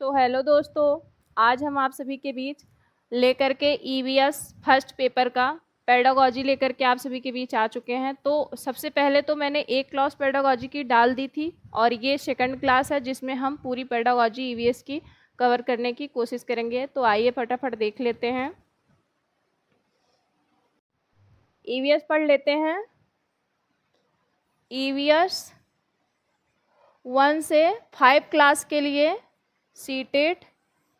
Hello दोस्तों, आज हम आप सभी के बीच लेकर के ईवीएस फर्स्ट पेपर का पेडागॉजी लेकर के आप सभी के बीच आ चुके हैं। तो सबसे पहले तो मैंने एक क्लास पेडागॉजी की डाल दी थी और ये सेकंड क्लास है जिसमें हम पूरी पेडागॉजी ईवीएस की कवर करने की कोशिश करेंगे। तो आइए फटाफट देख लेते हैं। ईवीएस पढ़ लेते हैं। ईवीएस 1 से 5 क्लास के लिए सीटेट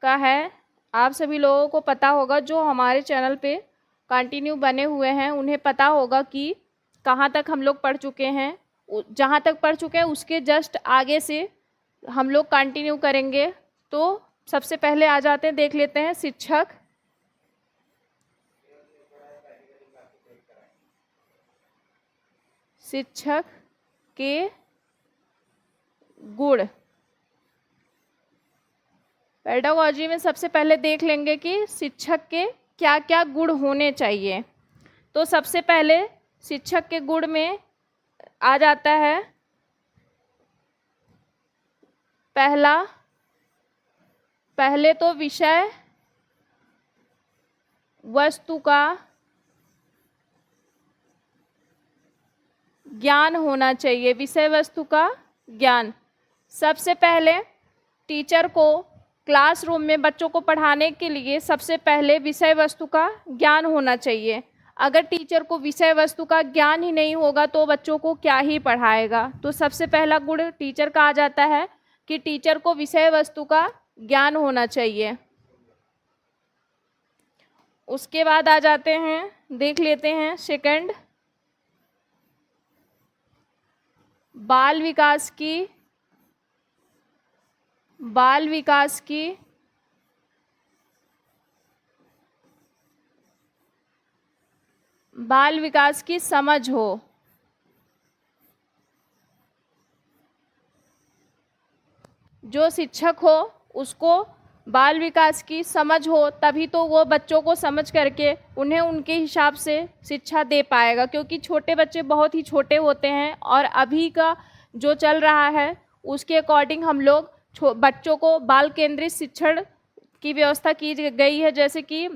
का है। आप सभी लोगों को पता होगा, जो हमारे चैनल पे कंटिन्यू बने हुए हैं उन्हें पता होगा कि कहाँ तक हम लोग पढ़ चुके हैं। जहाँ तक पढ़ चुके हैं उसके जस्ट आगे से हम लोग कंटिन्यू करेंगे। तो सबसे पहले आ जाते हैं, देख लेते हैं शिक्षक। शिक्षक के गुण। पेडागॉजी में सबसे पहले देख लेंगे कि शिक्षक के क्या क्या गुण होने चाहिए। तो सबसे पहले शिक्षक के गुण में आ जाता है पहले तो विषय वस्तु का ज्ञान होना चाहिए। विषय वस्तु का ज्ञान। सबसे पहले टीचर को क्लासरूम में बच्चों को पढ़ाने के लिए सबसे पहले विषय वस्तु का ज्ञान होना चाहिए। अगर टीचर को विषय वस्तु का ज्ञान ही नहीं होगा तो बच्चों को क्या ही पढ़ाएगा। तो सबसे पहला गुण टीचर का आ जाता है कि टीचर को विषय वस्तु का ज्ञान होना चाहिए। उसके बाद आ जाते हैं, देख लेते हैं सेकंड, बाल विकास की समझ हो। जो शिक्षक हो उसको बाल विकास की समझ हो, तभी तो वो बच्चों को समझ करके उन्हें उनके हिसाब से शिक्षा दे पाएगा। क्योंकि छोटे बच्चे बहुत ही छोटे होते हैं और अभी का जो चल रहा है उसके अकॉर्डिंग हम लोग बच्चों को बाल केंद्रित शिक्षण की व्यवस्था की गई है। जैसे कि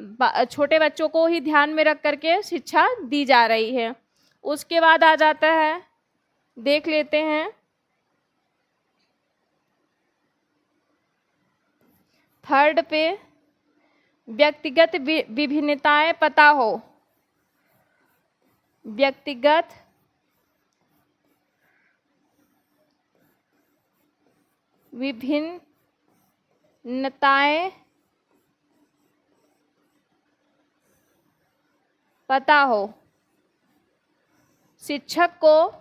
छोटे बच्चों को ही ध्यान में रख करके शिक्षा दी जा रही है। उसके बाद आ जाता है, देख लेते हैं थर्ड पे, व्यक्तिगत विभिन्नताएं पता हो। व्यक्तिगत विभिन्नताएं पता हो। शिक्षक को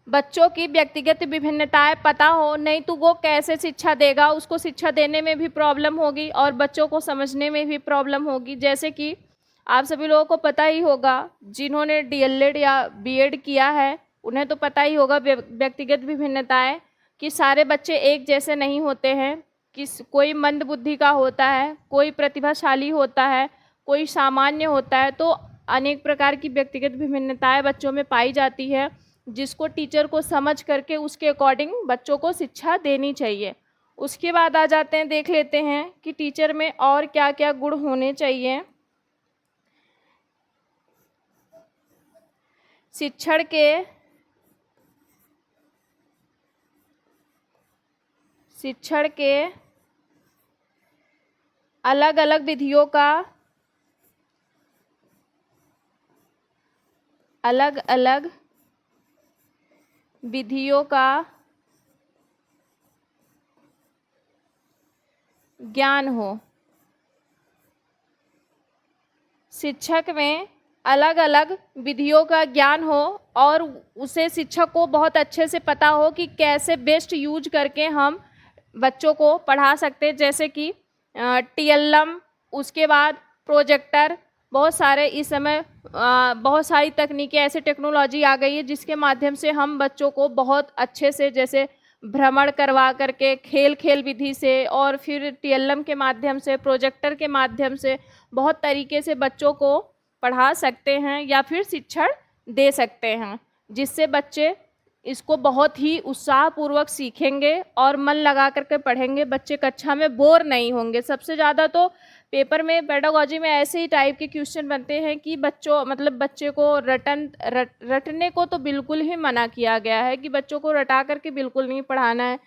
बच्चों की व्यक्तिगत विभिन्नताएं पता हो, नहीं तो वो कैसे शिक्षा देगा। उसको शिक्षा देने में भी प्रॉब्लम होगी और बच्चों को समझने में भी प्रॉब्लम होगी। जैसे कि आप सभी लोगों को पता ही होगा, जिन्होंने डीएलएड या बीएड किया है उन्हें तो पता ही होगा व्यक्तिगत विभिन्नताएं, कि सारे बच्चे एक जैसे नहीं होते हैं। कि कोई मंद बुद्धि का होता है, कोई प्रतिभाशाली होता है, कोई सामान्य होता है। तो अनेक प्रकार की व्यक्तिगत विभिन्नताएं बच्चों में पाई जाती है, जिसको टीचर को समझ करके उसके अकॉर्डिंग बच्चों को शिक्षा देनी चाहिए। उसके बाद आ जाते हैं, देख लेते हैं कि टीचर में और क्या क्या गुण होने चाहिए। शिक्षण के अलग अलग विधियों का ज्ञान हो। शिक्षक में अलग अलग विधियों का ज्ञान हो और उसे शिक्षक को बहुत अच्छे से पता हो कि कैसे बेस्ट यूज करके हम बच्चों को पढ़ा सकते हैं। जैसे कि टीएलएम, उसके बाद प्रोजेक्टर, बहुत सारे इस समय बहुत सारी तकनीकें, ऐसे टेक्नोलॉजी आ गई है जिसके माध्यम से हम बच्चों को बहुत अच्छे से, जैसे भ्रमण करवा करके खेल विधि से, और फिर टीएलएम के माध्यम से, प्रोजेक्टर के माध्यम से बहुत तरीके से बच्चों को पढ़ा सकते हैं या फिर शिक्षण दे सकते हैं, जिससे बच्चे इसको बहुत ही उत्साहपूर्वक सीखेंगे और मन लगा करके पढ़ेंगे, बच्चे कक्षा में बोर नहीं होंगे। सबसे ज़्यादा तो पेपर में पेडागोजी में ऐसे ही टाइप के क्वेश्चन बनते हैं कि बच्चे को रटने को तो बिल्कुल ही मना किया गया है कि बच्चों को रटा करके बिल्कुल नहीं पढ़ाना है।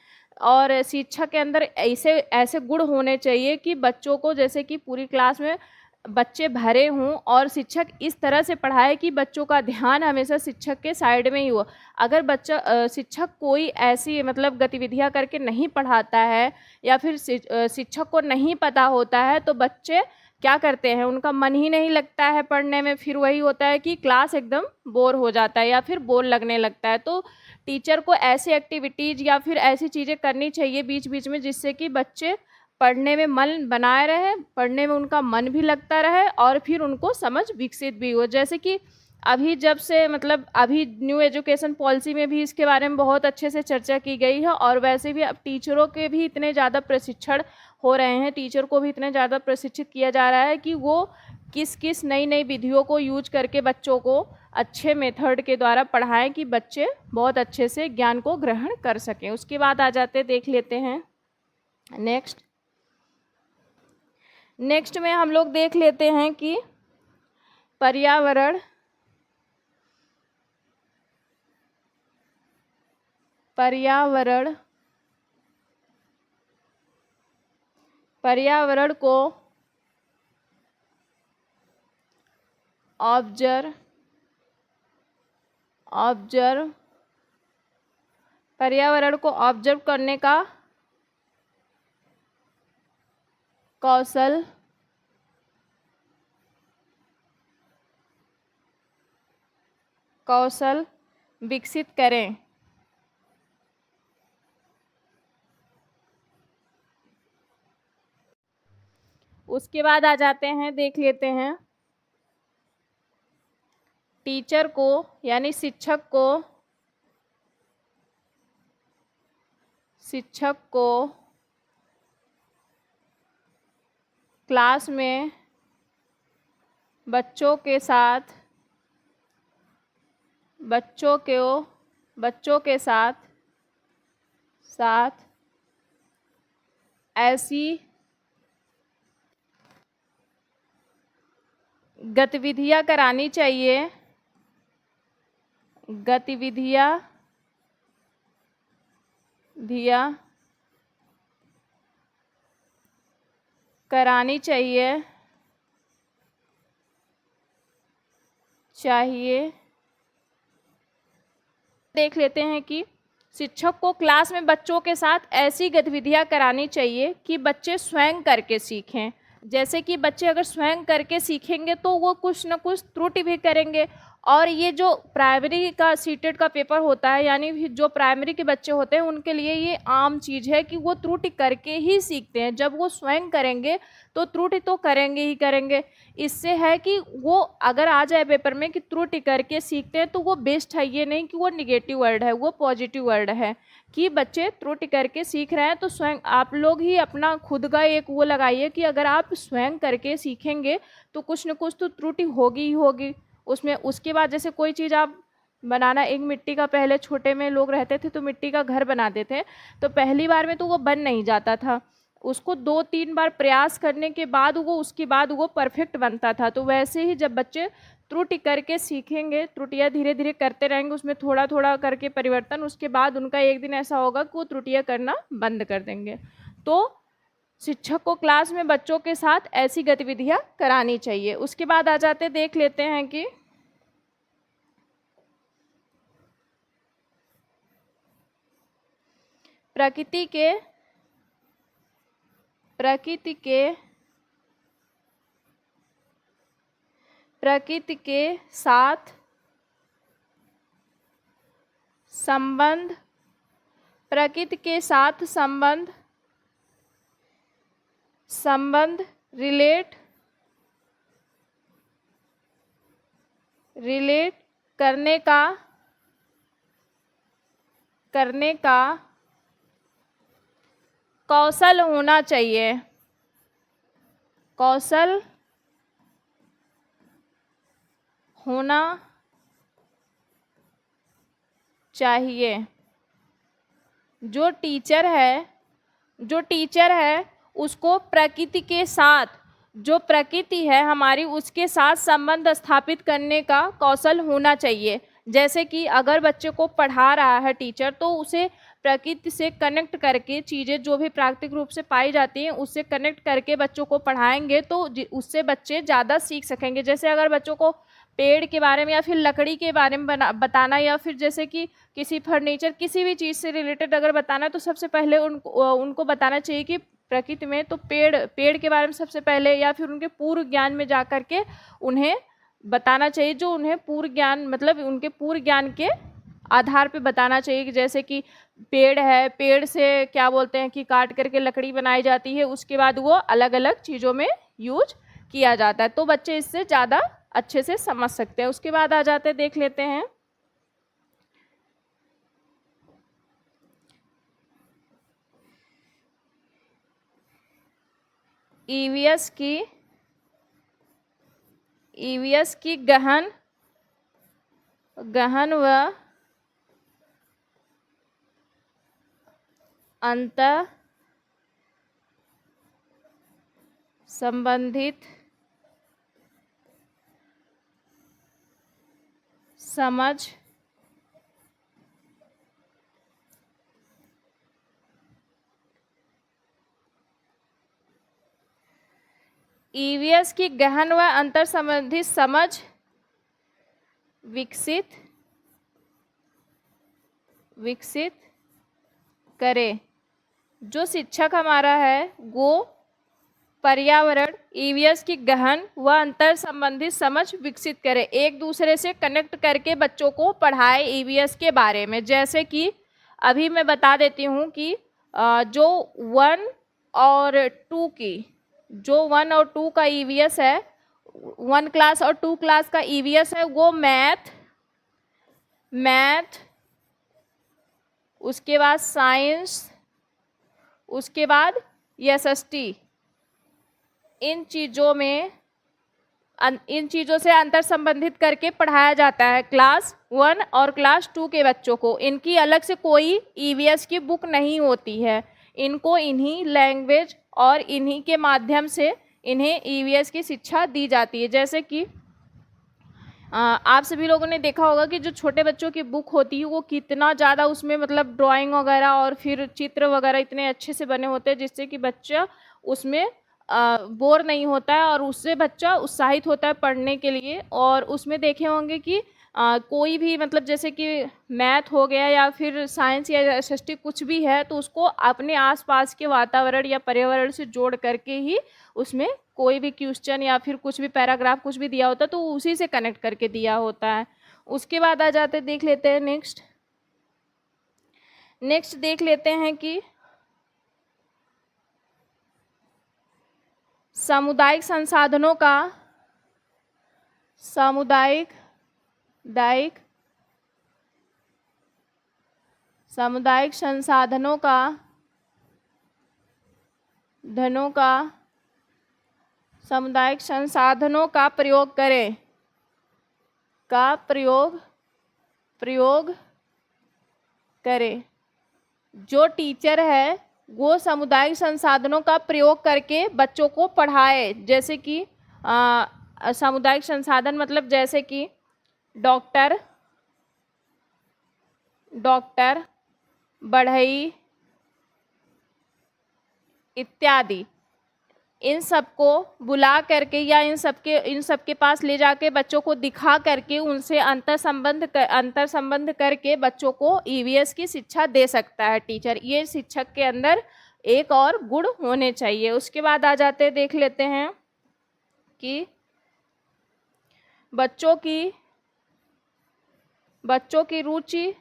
और शिक्षा के अंदर ऐसे ऐसे गुण होने चाहिए कि बच्चों को, जैसे कि पूरी क्लास में बच्चे भरे हों और शिक्षक इस तरह से पढ़ाए कि बच्चों का ध्यान हमेशा शिक्षक के साइड में ही हो। अगर शिक्षक कोई ऐसी गतिविधियां करके नहीं पढ़ाता है या फिर शिक्षक को नहीं पता होता है तो बच्चे क्या करते हैं, उनका मन ही नहीं लगता है पढ़ने में। फिर वही होता है कि क्लास एकदम बोर हो जाता है या फिर बोर लगने लगता है। तो टीचर को ऐसी एक्टिविटीज़ या फिर ऐसी चीज़ें करनी चाहिए बीच बीच में जिससे कि बच्चे पढ़ने में मन बनाए रहे, पढ़ने में उनका मन भी लगता रहे और फिर उनको समझ विकसित भी हो। जैसे कि अभी जब से अभी न्यू एजुकेशन पॉलिसी में भी इसके बारे में बहुत अच्छे से चर्चा की गई है और वैसे भी अब टीचरों के भी इतने ज़्यादा प्रशिक्षण हो रहे हैं, टीचर को भी इतने ज़्यादा प्रशिक्षित किया जा रहा है कि वो किस किस नई नई विधियों को यूज करके बच्चों को अच्छे मेथड के द्वारा पढ़ाएं कि बच्चे बहुत अच्छे से ज्ञान को ग्रहण कर सकें। उसके बाद आ जाते देख लेते हैं नेक्स्ट में हम लोग देख लेते हैं कि पर्यावरण को ऑब्जर्व करने का कौशल विकसित करें। उसके बाद आ जाते हैं, देख लेते हैं टीचर को यानी शिक्षक को क्लास में बच्चों के साथ ऐसी गतिविधियां करानी चाहिए देख लेते हैं कि शिक्षक को क्लास में बच्चों के साथ ऐसी गतिविधियां करानी चाहिए कि बच्चे स्वयं करके सीखें। जैसे कि बच्चे अगर स्वयं करके सीखेंगे तो वो कुछ न कुछ त्रुटि भी करेंगे। और ये जो प्राइमरी का सीटेट का पेपर होता है, यानी जो प्राइमरी के बच्चे होते हैं उनके लिए ये आम चीज़ है कि वो त्रुटि करके ही सीखते हैं। जब वो स्वयं करेंगे तो त्रुटि तो करेंगे ही करेंगे। इससे है कि वो अगर आ जाए पेपर में कि त्रुटि करके सीखते हैं तो वो बेस्ट है, ये नहीं कि वो निगेटिव वर्ड है, वो पॉजिटिव वर्ड है कि बच्चे त्रुटि करके सीख रहे हैं। तो स्वयं आप लोग ही अपना खुद का एक वो लगाइए कि अगर आप स्वयं करके सीखेंगे तो कुछ न कुछ तो त्रुटि होगी ही होगी उसमें। उसके बाद जैसे कोई चीज़ आप बनाना, एक मिट्टी का, पहले छोटे में लोग रहते थे तो मिट्टी का घर बनाते थे तो पहली बार में तो वो बन नहीं जाता था, उसको 2-3 बार प्रयास करने के बाद उसके बाद वो परफेक्ट बनता था। तो वैसे ही जब बच्चे त्रुटि करके सीखेंगे, त्रुटियां धीरे धीरे करते रहेंगे, उसमें थोड़ा थोड़ा करके परिवर्तन, उसके बाद उनका एक दिन ऐसा होगा कि वो त्रुटियां करना बंद कर देंगे। तो शिक्षक को क्लास में बच्चों के साथ ऐसी गतिविधियां करानी चाहिए। उसके बाद आ जाते देख लेते हैं कि प्रकृति के साथ संबंध रिलेट करने का कौशल होना चाहिए। चाहिए। जो टीचर है उसको प्रकृति के साथ, जो प्रकृति है हमारी, उसके साथ संबंध स्थापित करने का कौशल होना चाहिए। जैसे कि अगर बच्चे को पढ़ा रहा है टीचर, तो उसे प्रकृति से कनेक्ट करके चीज़ें जो भी प्राकृतिक रूप से पाई जाती हैं उससे कनेक्ट करके बच्चों को पढ़ाएंगे तो उससे बच्चे ज़्यादा सीख सकेंगे। जैसे अगर बच्चों को पेड़ के बारे में या फिर लकड़ी के बारे में बताना, या फिर जैसे कि किसी फर्नीचर, किसी भी चीज़ से रिलेटेड अगर बताना है, तो सबसे पहले उनको बताना चाहिए कि प्रकृति में तो पेड़ के बारे में सबसे पहले, या फिर उनके पूर्व ज्ञान में जा कर के उन्हें बताना चाहिए, जो उन्हें पूर्व ज्ञान मतलब उनके पूर्व ज्ञान के आधार पे बताना चाहिए कि जैसे कि पेड़ है, पेड़ से क्या बोलते हैं कि काट करके लकड़ी बनाई जाती है, उसके बाद वो अलग अलग चीज़ों में यूज किया जाता है। तो बच्चे इससे ज़्यादा अच्छे से समझ सकते हैं। उसके बाद आ जाते हैं, देख लेते हैं ईवीएस की गहन व अंतर संबंधित समझ ईवीएस की गहन व अंतर संबंधित समझ विकसित करे। जो शिक्षक हमारा है वो पर्यावरण ईवीएस की गहन व अंतर संबंधित समझ विकसित करे, एक दूसरे से कनेक्ट करके बच्चों को पढ़ाए ईवीएस के बारे में। जैसे कि अभी मैं बता देती हूँ कि जो 1 और 2 का ईवीएस है, 1 क्लास और 2 क्लास का ईवीएस है, वो मैथ, उसके बाद साइंस, उसके बाद एसएसटी, इन चीज़ों से अंतर संबंधित करके पढ़ाया जाता है क्लास 1 और क्लास 2 के बच्चों को। इनकी अलग से कोई ईवीएस की बुक नहीं होती है, इनको इन्हीं लैंग्वेज और इन्हीं के माध्यम से इन्हें ईवीएस की शिक्षा दी जाती है। जैसे कि आप सभी लोगों ने देखा होगा कि जो छोटे बच्चों की बुक होती है वो कितना ज़्यादा उसमें मतलब ड्राइंग वगैरह और फिर चित्र वगैरह इतने अच्छे से बने होते हैं जिससे कि बच्चा उसमें बोर नहीं होता है और उससे बच्चा उत्साहित होता है पढ़ने के लिए। और उसमें देखे होंगे कि कोई भी मतलब जैसे कि मैथ हो गया या फिर साइंस या एसएसटी कुछ भी है, तो उसको अपने आसपास के वातावरण या पर्यावरण से जोड़ करके ही उसमें कोई भी क्वेश्चन या फिर कुछ भी पैराग्राफ कुछ भी दिया होता है तो उसी से कनेक्ट करके दिया होता है। उसके बाद आ जाते देख लेते हैं नेक्स्ट देख लेते हैं कि सामुदायिक संसाधनों का प्रयोग करें। जो टीचर है वो सामुदायिक संसाधनों का प्रयोग करके बच्चों को पढ़ाए। जैसे कि सामुदायिक संसाधन मतलब जैसे कि डॉक्टर, बढ़ई इत्यादि, इन सबको बुला करके या इन सबके पास ले जाके बच्चों को दिखा करके उनसे अंतर संबंध करके बच्चों को ईवीएस की शिक्षा दे सकता है टीचर। ये शिक्षक के अंदर एक और गुण होने चाहिए। उसके बाद आ जाते हैं देख लेते हैं कि बच्चों की रुचि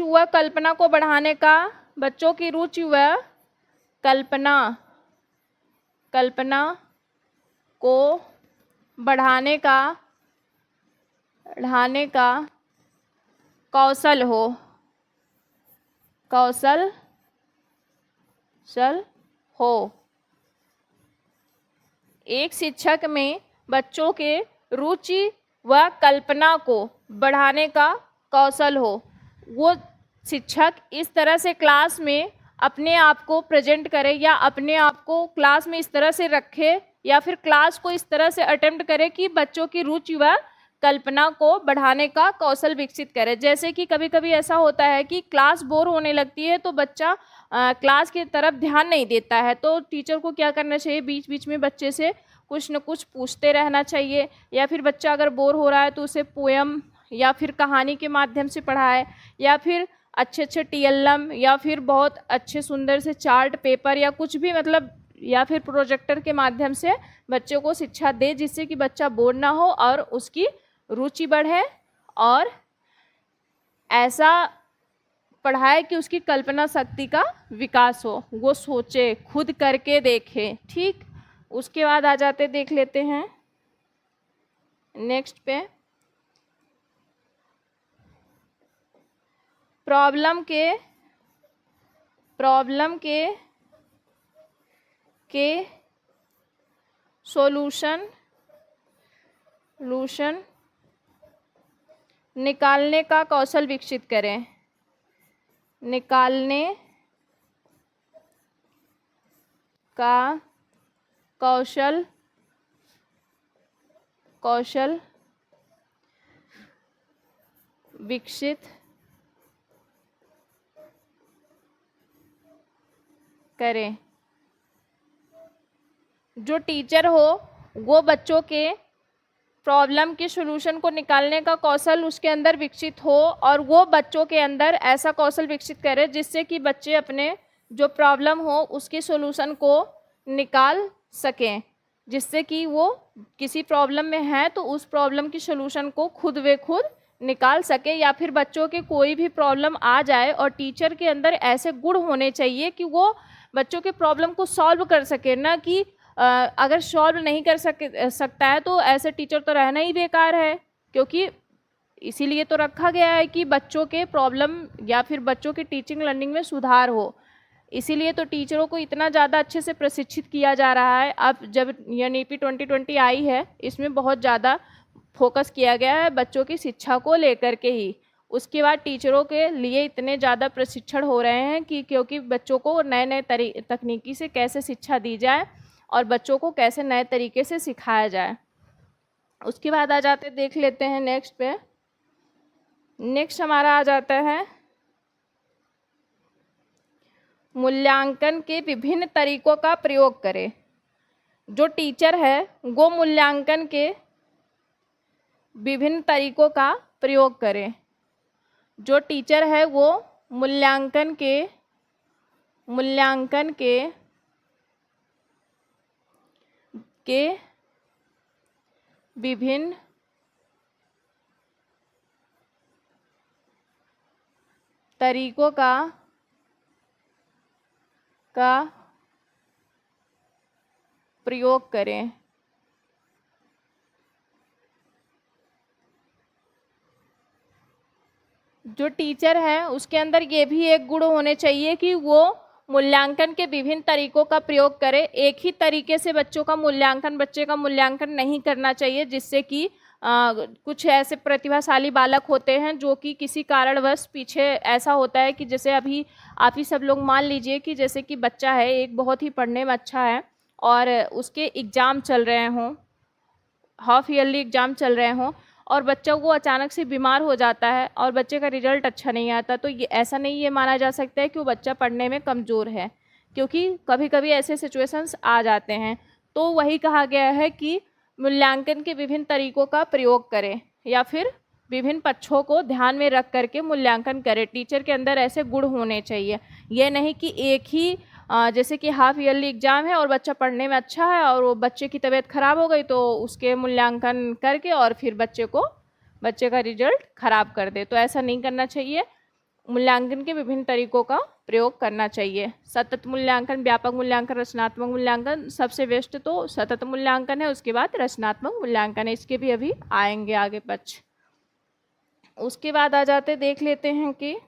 व कल्पना को बढ़ाने का, बच्चों की रुचि व कल्पना को बढ़ाने का कौशल हो। एक शिक्षक में बच्चों के रुचि व कल्पना को बढ़ाने का कौशल हो। वो शिक्षक इस तरह से क्लास में अपने आप को प्रेजेंट करे या अपने आप को क्लास में इस तरह से रखे या फिर क्लास को इस तरह से अटेम्प्ट करे कि बच्चों की रुचि व कल्पना को बढ़ाने का कौशल विकसित करे। जैसे कि कभी कभी ऐसा होता है कि क्लास बोर होने लगती है तो बच्चा क्लास की तरफ ध्यान नहीं देता है, तो टीचर को क्या करना चाहिए, बीच बीच में बच्चे से कुछ न कुछ पूछते रहना चाहिए। या फिर बच्चा अगर बोर हो रहा है तो उसे पोयम या फिर कहानी के माध्यम से पढ़ाए, या फिर अच्छे अच्छे TLM या फिर बहुत अच्छे सुंदर से चार्ट पेपर या कुछ भी, मतलब या फिर प्रोजेक्टर के माध्यम से बच्चों को शिक्षा दे, जिससे कि बच्चा बोर ना हो और उसकी रुचि बढ़े, और ऐसा पढ़ाए कि उसकी कल्पना शक्ति का विकास हो, वो सोचे, खुद करके देखे। ठीक, उसके बाद आ जाते, देख लेते हैं नेक्स्ट पे, प्रॉब्लम के सॉल्यूशन निकालने का कौशल विकसित करें। निकालने का कौशल विकसित करें। जो टीचर हो वो बच्चों के प्रॉब्लम के सॉल्यूशन को निकालने का कौशल उसके अंदर विकसित हो, और वो बच्चों के अंदर ऐसा कौशल विकसित करे जिससे कि बच्चे अपने जो प्रॉब्लम हो उसके सॉल्यूशन को निकाल सकें, जिससे कि वो किसी प्रॉब्लम में है तो उस प्रॉब्लम की सॉल्यूशन को खुद निकाल सके। या फिर बच्चों के कोई भी प्रॉब्लम आ जाए और टीचर के अंदर ऐसे गुण होने चाहिए कि वो बच्चों के प्रॉब्लम को सॉल्व कर सके, ना कि अगर सॉल्व नहीं कर सकता है तो ऐसे टीचर तो रहना ही बेकार है, क्योंकि इसीलिए तो रखा गया है कि बच्चों के प्रॉब्लम या फिर बच्चों के टीचिंग लर्निंग में सुधार हो। इसीलिए तो टीचरों को इतना ज़्यादा अच्छे से प्रशिक्षित किया जा रहा है। अब जब NEP 2020 आई है, इसमें बहुत ज़्यादा फोकस किया गया है बच्चों की शिक्षा को लेकर के ही। उसके बाद टीचरों के लिए इतने ज़्यादा प्रशिक्षण हो रहे हैं कि क्योंकि बच्चों को नए नए तकनीकी से कैसे शिक्षा दी जाए और बच्चों को कैसे नए तरीके से सिखाया जाए। उसके बाद आ जाते, देख लेते हैं नेक्स्ट पे। नेक्स्ट हमारा आ जाता है मूल्यांकन के विभिन्न तरीकों का प्रयोग करें। जो टीचर है वो मूल्यांकन के विभिन्न तरीकों का प्रयोग करें। जो टीचर है वो मूल्यांकन के विभिन्न तरीकों का प्रयोग करें। जो टीचर है उसके अंदर ये भी एक गुण होने चाहिए कि वो मूल्यांकन के विभिन्न तरीकों का प्रयोग करे। एक ही तरीके से बच्चे का मूल्यांकन नहीं करना चाहिए, जिससे कि कुछ ऐसे प्रतिभाशाली बालक होते हैं जो कि किसी कारणवश पीछे, ऐसा होता है कि जैसे अभी आप ही सब लोग मान लीजिए कि जैसे कि बच्चा है एक बहुत ही पढ़ने में अच्छा है और उसके एग्ज़ाम चल रहे हों, हाफ ईयरली एग्ज़ाम चल रहे हों, और बच्चा वो अचानक से बीमार हो जाता है और बच्चे का रिजल्ट अच्छा नहीं आता, तो ये ऐसा नहीं ये माना जा सकता है कि वो बच्चा पढ़ने में कमज़ोर है, क्योंकि कभी कभी ऐसे सिचुएशंस आ जाते हैं। तो वही कहा गया है कि मूल्यांकन के विभिन्न तरीकों का प्रयोग करें या फिर विभिन्न पक्षों को ध्यान में रख करके मूल्यांकन करें। टीचर के अंदर ऐसे गुण होने चाहिए, ये नहीं कि एक ही जैसे कि हाफ ईयरली एग्ज़ाम है और बच्चा पढ़ने में अच्छा है और वो बच्चे की तबीयत ख़राब हो गई तो उसके मूल्यांकन करके और फिर बच्चे का रिजल्ट ख़राब कर दे, तो ऐसा नहीं करना चाहिए। मूल्यांकन के विभिन्न तरीकों का प्रयोग करना चाहिए। सतत मूल्यांकन, व्यापक मूल्यांकन, रचनात्मक मूल्यांकन, सबसे बेस्ट तो सतत मूल्यांकन है, उसके बाद रचनात्मक मूल्यांकन है। इसके भी अभी आएंगे आगे पक्ष। उसके बाद आ जाते, देख लेते हैं कि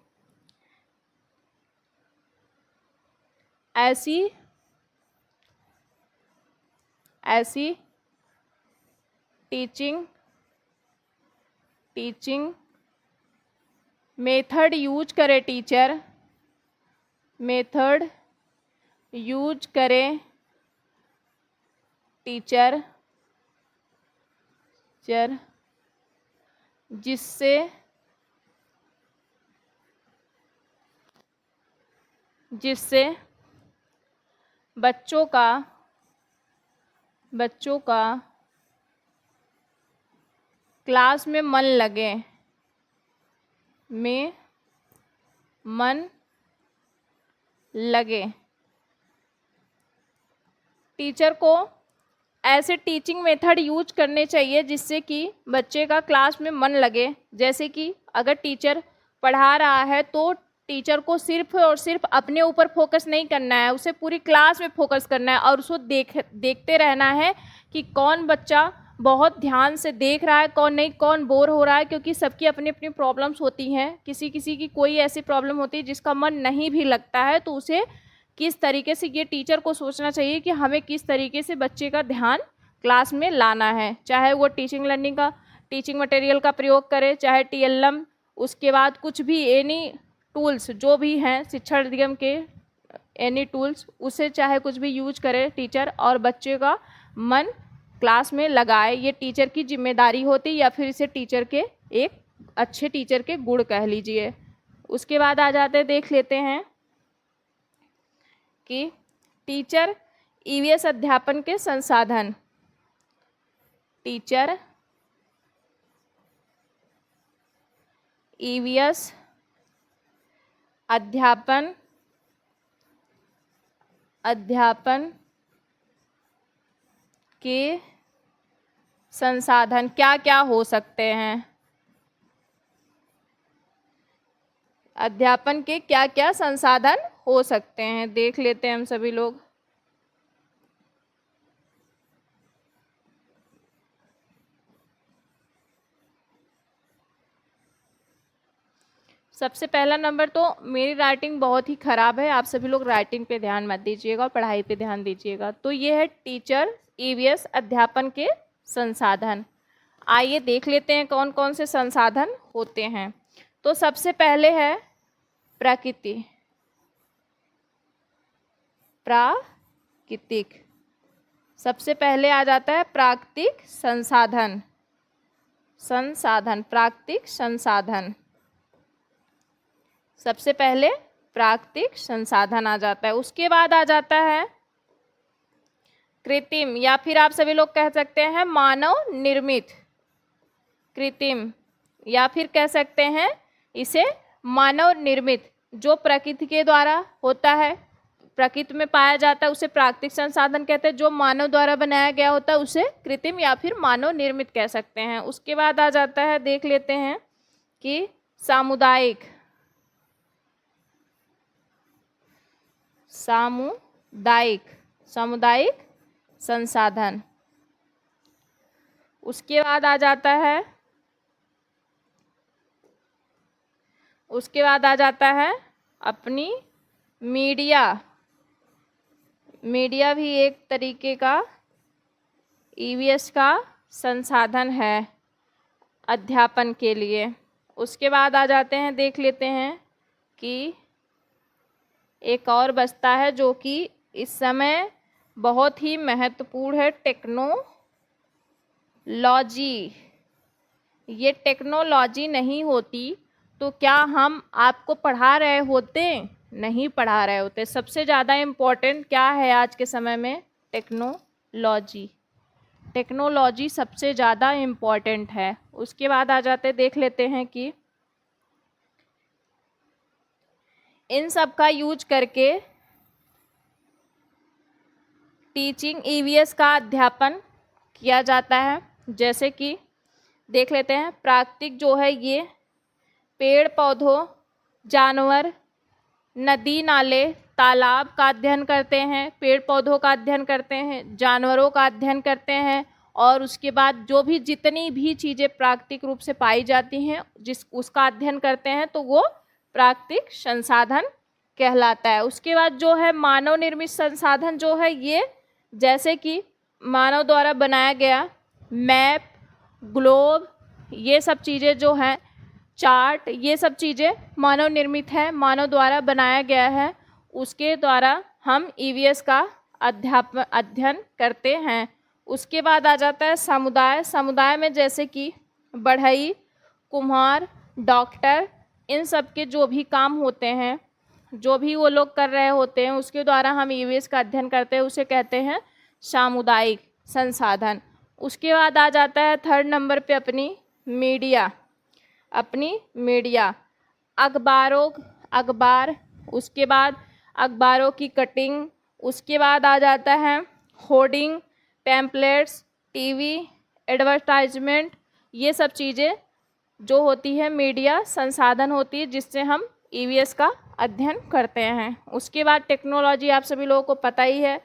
ऐसी टीचिंग मेथड यूज करे टीचर, मेथड यूज करे टीचर जिससे बच्चों का क्लास में मन लगे। टीचर को ऐसे टीचिंग मेथड यूज करने चाहिए जिससे कि बच्चे का क्लास में मन लगे। जैसे कि अगर टीचर पढ़ा रहा है तो टीचर को सिर्फ और सिर्फ अपने ऊपर फोकस नहीं करना है, उसे पूरी क्लास में फोकस करना है और उसको देखते रहना है कि कौन बच्चा बहुत ध्यान से देख रहा है, कौन नहीं, कौन बोर हो रहा है। क्योंकि सबकी अपनी अपनी प्रॉब्लम्स होती हैं, किसी किसी की कोई ऐसी प्रॉब्लम होती है जिसका मन नहीं भी लगता है, तो उसे किस तरीके से, ये टीचर को सोचना चाहिए कि हमें किस तरीके से बच्चे का ध्यान क्लास में लाना है। चाहे वो टीचिंग मटेरियल का प्रयोग करे, चाहे TLM, उसके बाद कुछ भी एनी टूल्स जो भी हैं शिक्षा निगम के एनी टूल्स, उसे चाहे कुछ भी यूज करे टीचर और बच्चे का मन क्लास में लगाए। ये टीचर की जिम्मेदारी होती या फिर इसे टीचर के एक अच्छे टीचर के गुण कह लीजिए। उसके बाद आ जाते देख लेते हैं कि टीचर EVS अध्यापन के संसाधन। टीचर EVS अध्यापन के संसाधन क्या क्या हो सकते हैं? अध्यापन के क्या क्या संसाधन हो सकते हैं, देख लेते हैं हम सभी लोग। सबसे पहला नंबर, तो मेरी राइटिंग बहुत ही ख़राब है, आप सभी लोग राइटिंग पे ध्यान मत दीजिएगा और पढ़ाई पे ध्यान दीजिएगा। तो ये है टीचर EVS अध्यापन के संसाधन। आइए देख लेते हैं कौन कौन से संसाधन होते हैं। तो सबसे पहले है प्राकृतिक। सबसे पहले आ जाता है प्राकृतिक संसाधन, प्राकृतिक संसाधन। सबसे पहले प्राकृतिक संसाधन आ जाता है। उसके बाद आ जाता है कृत्रिम, या फिर आप सभी लोग कह सकते हैं मानव निर्मित। कृत्रिम या फिर कह सकते हैं इसे मानव निर्मित, जो प्रकृति के द्वारा होता है, प्रकृति में पाया जाता है, उसे प्राकृतिक संसाधन कहते हैं। जो मानव द्वारा बनाया गया होता है उसे कृत्रिम या फिर मानव निर्मित कह सकते हैं। उसके बाद आ जाता है, देख लेते हैं कि सामुदायिक संसाधन। उसके बाद आ जाता है अपनी मीडिया भी एक तरीके का EVS का संसाधन है अध्यापन के लिए। उसके बाद आ जाते हैं, देख लेते हैं कि एक और बचता है जो कि इस समय बहुत ही महत्वपूर्ण है, टेक्नोलॉजी। ये टेक्नोलॉजी नहीं होती तो क्या हम आपको पढ़ा रहे होते? नहीं पढ़ा रहे होते। सबसे ज़्यादा इम्पोर्टेंट क्या है आज के समय में? टेक्नोलॉजी सबसे ज़्यादा इम्पोर्टेंट है। उसके बाद आ जाते, देख लेते हैं कि इन सब का यूज करके टीचिंग EVS का अध्यापन किया जाता है। जैसे कि देख लेते हैं, प्राकृतिक जो है ये पेड़ पौधों, जानवर, नदी नाले, तालाब का अध्ययन करते हैं, पेड़ पौधों का अध्ययन करते हैं, जानवरों का अध्ययन करते हैं, और उसके बाद जो भी जितनी भी चीज़ें प्राकृतिक रूप से पाई जाती हैं उसका अध्ययन करते हैं, तो वो प्राकृतिक संसाधन कहलाता है। उसके बाद जो है मानव निर्मित संसाधन जो है ये, जैसे कि मानव द्वारा बनाया गया मैप, ग्लोब, ये सब चीज़ें जो हैं, चार्ट, ये सब चीज़ें मानव निर्मित है, मानव द्वारा बनाया गया है। उसके द्वारा हम ईवीएस का अध्ययन करते हैं। उसके बाद आ जाता है समुदाय। समुदाय में जैसे कि बढ़ई, कुम्हार, डॉक्टर, इन सब के जो भी काम होते हैं, जो भी वो लोग कर रहे होते हैं, उसके द्वारा हम ईवीएस का अध्ययन करते हैं, उसे कहते हैं सामुदायिक संसाधन। उसके बाद आ जाता है थर्ड नंबर पे अपनी मीडिया। अखबार, उसके बाद अखबारों की कटिंग, उसके बाद आ जाता है होर्डिंग, पैम्पलेट्स, टीवी, एडवर्टाइजमेंट, ये सब चीज़ें जो होती है मीडिया संसाधन होती है जिससे हम ईवीएस का अध्ययन करते हैं। उसके बाद टेक्नोलॉजी आप सभी लोगों को पता ही है,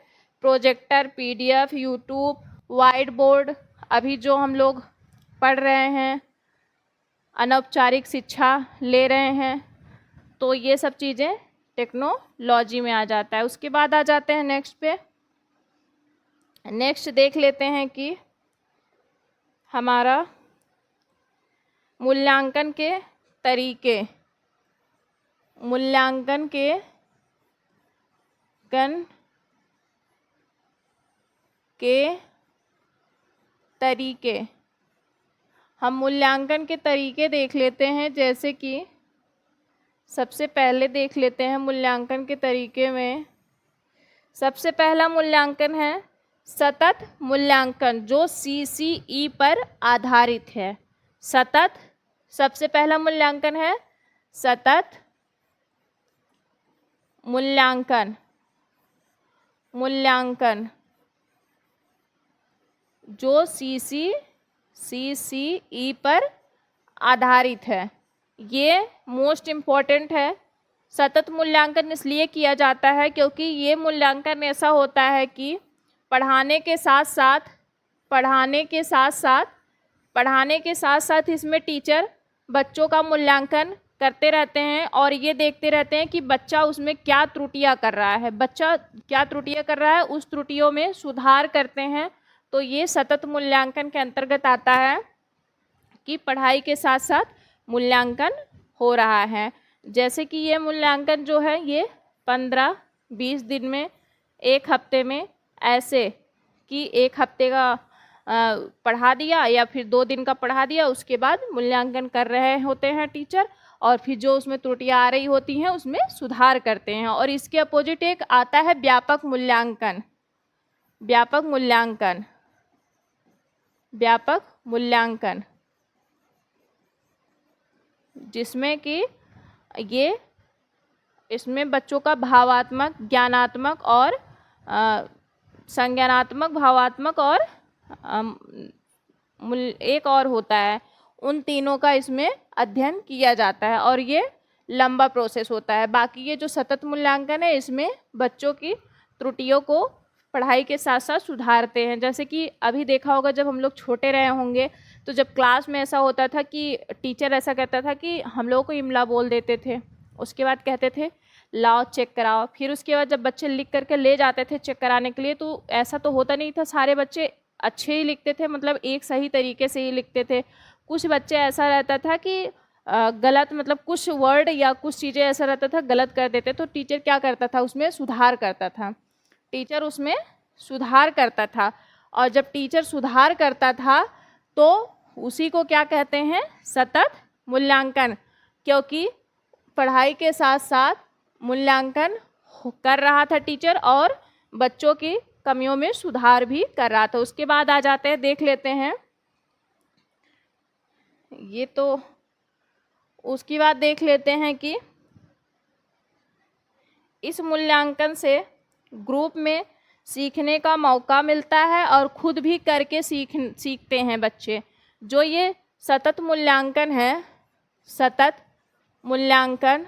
projector, PDF, YouTube, white board, अभी जो हम लोग पढ़ रहे हैं, अनौपचारिक शिक्षा ले रहे हैं, तो ये सब चीज़ें टेक्नोलॉजी में आ जाता है। उसके बाद आ जाते हैं नेक्स्ट पे। नेक्स्ट देख लेते हैं कि हमारा मूल्यांकन के तरीके, हम मूल्यांकन के तरीके देख लेते हैं। जैसे कि सबसे पहले देख लेते हैं मूल्यांकन के तरीके में, सबसे पहला मूल्यांकन है सतत मूल्यांकन, जो CCE पर आधारित है। सबसे पहला मूल्यांकन है सतत मूल्यांकन, जो CCE पर आधारित है। ये मोस्ट इम्पॉर्टेंट है। सतत मूल्यांकन इसलिए किया जाता है क्योंकि ये मूल्यांकन ऐसा होता है कि पढ़ाने के साथ साथ इसमें टीचर बच्चों का मूल्यांकन करते रहते हैं और ये देखते रहते हैं कि बच्चा उसमें क्या त्रुटियां कर रहा है, उस त्रुटियों में सुधार करते हैं। तो ये सतत मूल्यांकन के अंतर्गत आता है कि पढ़ाई के साथ साथ मूल्यांकन हो रहा है। जैसे कि ये मूल्यांकन जो है ये 15-20 दिन में, एक हफ्ते में, ऐसे कि एक हफ्ते का पढ़ा दिया या फिर 2 दिन का पढ़ा दिया, उसके बाद मूल्यांकन कर रहे होते हैं टीचर, और फिर जो उसमें त्रुटियां आ रही होती हैं उसमें सुधार करते हैं। और इसके अपोजिट एक आता है व्यापक मूल्यांकन, जिसमें कि इसमें बच्चों का भावात्मक, ज्ञानात्मक और संज्ञानात्मक, भावात्मक और एक और होता है, उन तीनों का इसमें अध्ययन किया जाता है और ये लंबा प्रोसेस होता है। बाकी ये जो सतत मूल्यांकन है इसमें बच्चों की त्रुटियों को पढ़ाई के साथ साथ सुधारते हैं। जैसे कि अभी देखा होगा जब हम लोग छोटे रहे होंगे तो जब क्लास में ऐसा होता था कि टीचर ऐसा कहता था कि हम लोगों को इमला बोल देते थे, उसके बाद कहते थे लाओ चेक कराओ, फिर उसके बाद जब बच्चे लिख करके ले जाते थे चेक कराने के लिए, तो ऐसा तो होता नहीं था सारे बच्चे अच्छे ही लिखते थे, मतलब एक सही तरीके से ही लिखते थे। कुछ बच्चे ऐसा रहता था कि गलत, मतलब कुछ वर्ड या कुछ चीज़ें ऐसा रहता था गलत कर देते, तो टीचर क्या करता था, उसमें सुधार करता था। और जब टीचर सुधार करता था तो उसी को क्या कहते हैं, सतत मूल्यांकन, क्योंकि पढ़ाई के साथ साथ मूल्यांकन कर रहा था टीचर और बच्चों की कमियों में सुधार भी कर रहा था। उसके बाद आ जाते हैं, देख लेते हैं ये तो, उसके बाद देख लेते हैं कि इस मूल्यांकन से ग्रुप में सीखने का मौका मिलता है और खुद भी करके सीखते हैं बच्चे। जो ये सतत मूल्यांकन है, सतत मूल्यांकन,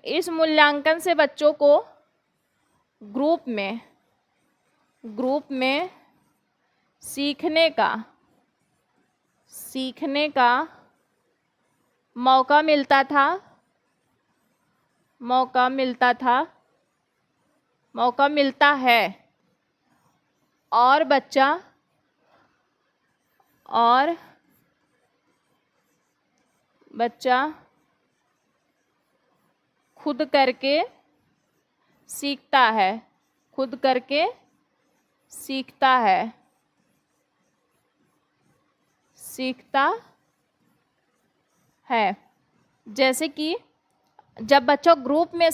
इस मूल्यांकन से बच्चों को ग्रुप में सीखने का मौका मिलता था मौका मिलता था, मौका मिलता है, और बच्चा खुद करके सीखता है, खुद करके सीखता है, सीखता है। जैसे कि जब बच्चा ग्रुप में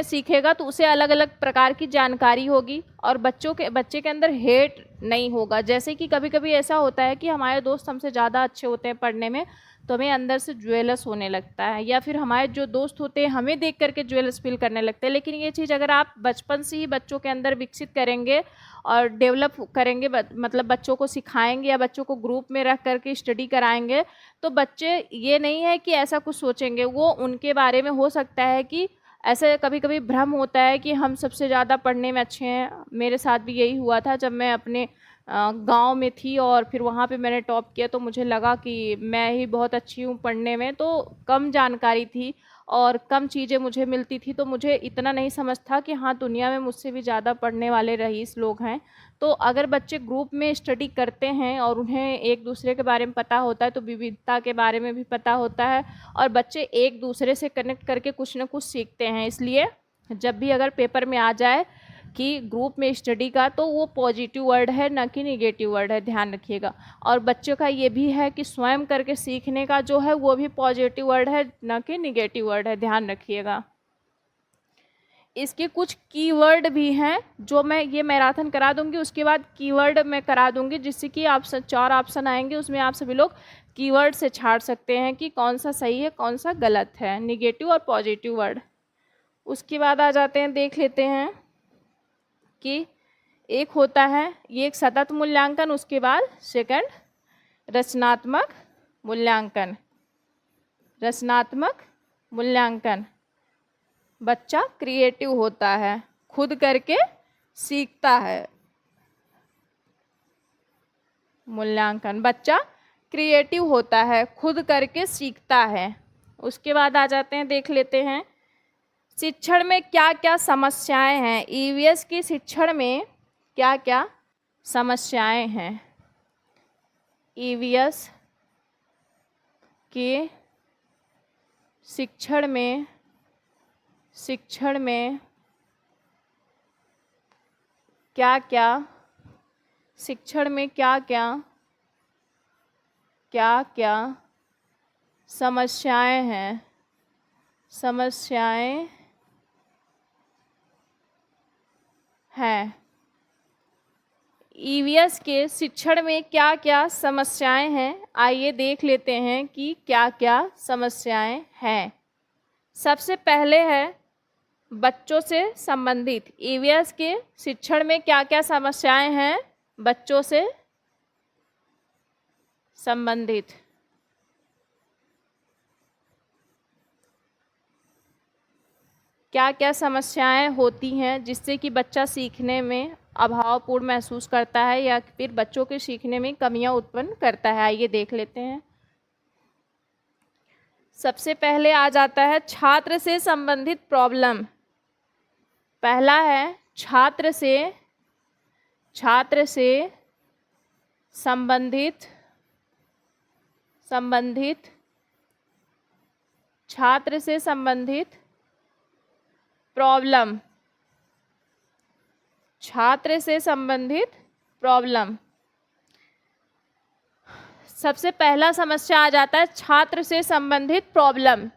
सीखेगा तो उसे अलग अलग प्रकार की जानकारी होगी और बच्चे के अंदर हेट नहीं होगा। जैसे कि कभी कभी ऐसा होता है कि हमारे दोस्त हमसे ज़्यादा अच्छे होते हैं पढ़ने में, तो हमें अंदर से ज्वेलस होने लगता है, या फिर हमारे जो दोस्त होते हैं हमें देख करके ज्वेलस फील करने लगते हैं। लेकिन ये चीज़ अगर आप बचपन से ही बच्चों के अंदर विकसित करेंगे और डेवलप करेंगे, मतलब बच्चों को सिखाएंगे या बच्चों को ग्रुप में रख करके स्टडी कराएंगे, तो बच्चे ये नहीं है कि ऐसा कुछ सोचेंगे। वो उनके बारे में हो सकता है कि ऐसे कभी कभी भ्रम होता है कि हम सबसे ज़्यादा पढ़ने में अच्छे हैं। मेरे साथ भी यही हुआ था जब मैं अपने गांव में थी और फिर वहाँ पे मैंने टॉप किया, तो मुझे लगा कि मैं ही बहुत अच्छी हूँ पढ़ने में। तो कम जानकारी थी और कम चीज़ें मुझे मिलती थी, तो मुझे इतना नहीं समझ था कि हाँ दुनिया में मुझसे भी ज़्यादा पढ़ने वाले रईस लोग हैं। तो अगर बच्चे ग्रुप में स्टडी करते हैं और उन्हें एक दूसरे के बारे में पता होता है तो विविधता के बारे में भी पता होता है और बच्चे एक दूसरे से कनेक्ट करके कुछ ना कुछ सीखते हैं। इसलिए जब भी अगर पेपर में आ जाए कि ग्रुप में स्टडी का, तो वो पॉजिटिव वर्ड है ना कि निगेटिव वर्ड है, ध्यान रखिएगा। और बच्चों का ये भी है कि स्वयं करके सीखने का जो है वो भी पॉजिटिव वर्ड है ना कि निगेटिव वर्ड है, ध्यान रखिएगा। इसके कुछ कीवर्ड भी हैं जो मैं ये मैराथन करा दूंगी, उसके बाद कीवर्ड मैं करा दूंगी, जिससे कि आप 4 ऑप्शन आएंगे, उसमें आप सभी लोग कीवर्ड से छाड़ सकते हैं कि कौन सा सही है कौन सा गलत है, निगेटिव और पॉजिटिव वर्ड। उसके बाद आ जाते हैं, देख लेते हैं कि एक होता है ये एक सतत मूल्यांकन, उसके बाद सेकंड रचनात्मक मूल्यांकन। रचनात्मक मूल्यांकन, बच्चा क्रिएटिव होता है, खुद करके सीखता है। मूल्यांकन, बच्चा क्रिएटिव होता है, खुद करके सीखता है। उसके बाद आ जाते हैं, देख लेते हैं शिक्षण में क्या क्या समस्याएं हैं। ईवीएस की शिक्षण में क्या क्या समस्याएं हैं। ईवीएस के शिक्षण में क्या क्या समस्याएं हैं। ईवीएस के शिक्षण में क्या क्या समस्याएं हैं, आइए देख लेते हैं कि क्या क्या समस्याएं हैं। सबसे पहले है बच्चों से संबंधित। ईवीएस के शिक्षण में क्या क्या समस्याएं हैं, बच्चों से संबंधित। क्या क्या समस्याएं होती हैं जिससे कि बच्चा सीखने में अभावपूर्ण महसूस करता है या फिर बच्चों के सीखने में कमियां उत्पन्न करता है, आइए देख लेते हैं। सबसे पहले आ जाता है छात्र से संबंधित प्रॉब्लम। पहला है छात्र से संबंधित प्रॉब्लम। छात्र से संबंधित प्रॉब्लम, सबसे पहला समस्या आ जाता है छात्र से संबंधित प्रॉब्लम।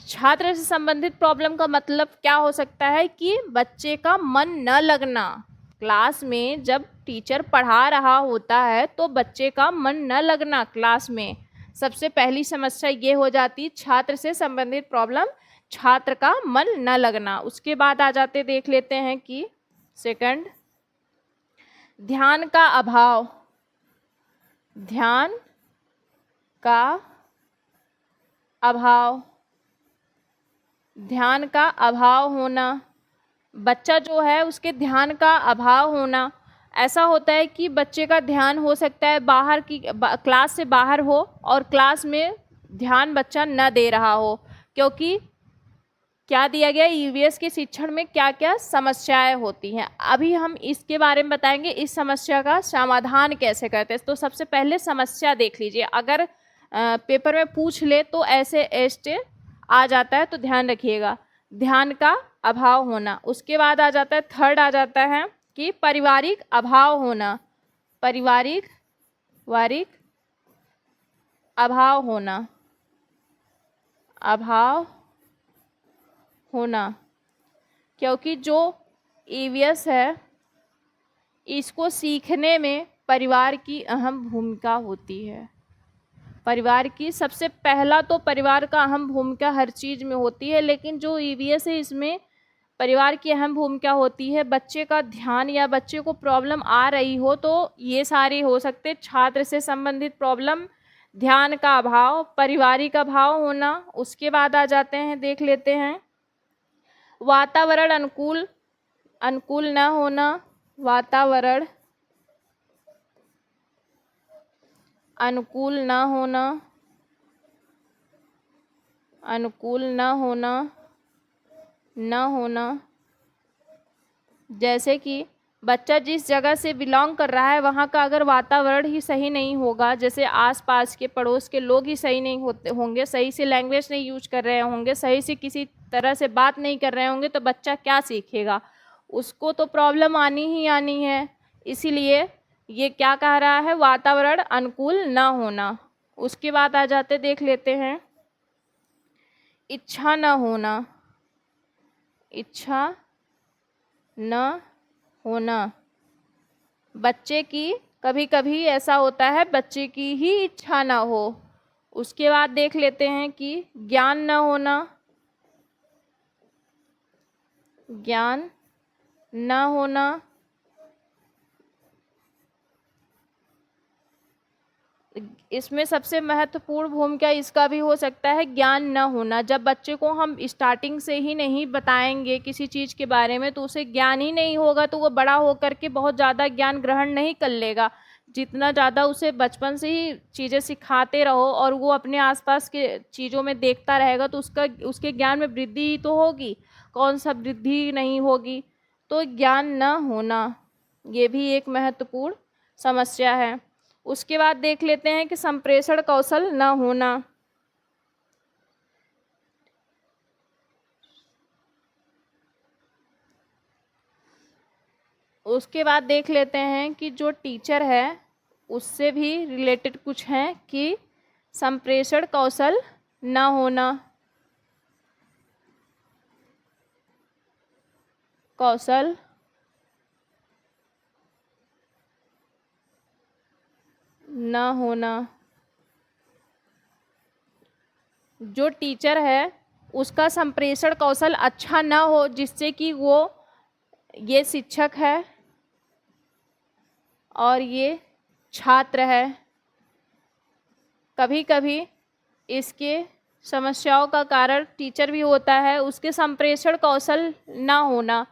छात्र से संबंधित प्रॉब्लम का मतलब क्या हो सकता है कि बच्चे का मन न लगना। क्लास में जब टीचर पढ़ा रहा होता है तो बच्चे का मन न लगना क्लास में, सबसे पहली समस्या ये हो जाती, छात्र से संबंधित प्रॉब्लम, छात्र का मन न लगना। उसके बाद आ जाते, देख लेते हैं कि सेकंड ध्यान का अभाव। ध्यान का अभाव होना, बच्चा जो है उसके ध्यान का अभाव होना। ऐसा होता है कि बच्चे का ध्यान हो सकता है बाहर की क्लास से बाहर हो और क्लास में ध्यान बच्चा न दे रहा हो, क्योंकि क्या दिया गया, ईवीएस के शिक्षण में क्या क्या समस्याएं होती हैं। अभी हम इसके बारे में बताएंगे, इस समस्या का समाधान कैसे करते हैं। तो सबसे पहले समस्या देख लीजिए, अगर पेपर में पूछ ले तो ऐसे ऐसे आ जाता है, तो ध्यान रखिएगा। ध्यान का अभाव होना, उसके बाद आ जाता है थर्ड, आ जाता है कि पारिवारिक अभाव होना, पारिवारिक वारिक अभाव होना, अभाव होना, क्योंकि जो ईवीएस है इसको सीखने में परिवार की अहम भूमिका होती है। परिवार की सबसे पहला तो परिवार का अहम भूमिका हर चीज़ में होती है, लेकिन जो ईवीएस है इसमें परिवार की अहम भूमिका होती है। बच्चे का ध्यान या बच्चे को प्रॉब्लम आ रही हो तो ये सारे हो सकते, छात्र से संबंधित प्रॉब्लम, ध्यान का अभाव, पारिवारिक अभाव होना। उसके बाद आ जाते हैं, देख लेते हैं वातावरण अनुकूल न होना, वातावरण अनुकूल न होना, अनुकूल न होना, जैसे कि बच्चा जिस जगह से बिलोंग कर रहा है वहाँ का अगर वातावरण ही सही नहीं होगा, जैसे आसपास के पड़ोस के लोग ही सही नहीं होंगे, सही से लैंग्वेज नहीं यूज कर रहे होंगे, सही से किसी तरह से बात नहीं कर रहे होंगे, तो बच्चा क्या सीखेगा, उसको तो प्रॉब्लम आनी ही आनी है। इसीलिए ये क्या कह रहा है, वातावरण अनुकूल ना होना। उसके बाद आ जाते, देख लेते हैं इच्छा न होना, इच्छा न होना, बच्चे की कभी कभी ऐसा होता है बच्चे की ही इच्छा ना हो। उसके बाद देख लेते हैं कि ज्ञान न होना, ज्ञान न होना, इसमें सबसे महत्वपूर्ण भूमिका इसका भी हो सकता है ज्ञान न होना। जब बच्चे को हम स्टार्टिंग से ही नहीं बताएंगे किसी चीज़ के बारे में तो उसे ज्ञान ही नहीं होगा, तो वो बड़ा होकर के बहुत ज़्यादा ज्ञान ग्रहण नहीं कर लेगा। जितना ज़्यादा उसे बचपन से ही चीज़ें सिखाते रहो और वो अपने आसपास के चीज़ों में देखता रहेगा तो उसके ज्ञान में वृद्धि ही तो होगी, कौन सा वृद्धि नहीं होगी। तो ज्ञान न होना ये भी एक महत्वपूर्ण समस्या है। उसके बाद देख लेते हैं कि संप्रेषण कौशल न होना, उसके बाद देख लेते हैं कि जो टीचर है उससे भी रिलेटेड कुछ हैं कि संप्रेषण कौशल न होना, कौशल न होना, जो टीचर है उसका संप्रेषण कौशल अच्छा ना हो, जिससे कि वो ये शिक्षक है और ये छात्र है, कभी कभी इसके समस्याओं का कारण टीचर भी होता है, उसके संप्रेषण कौशल ना होना।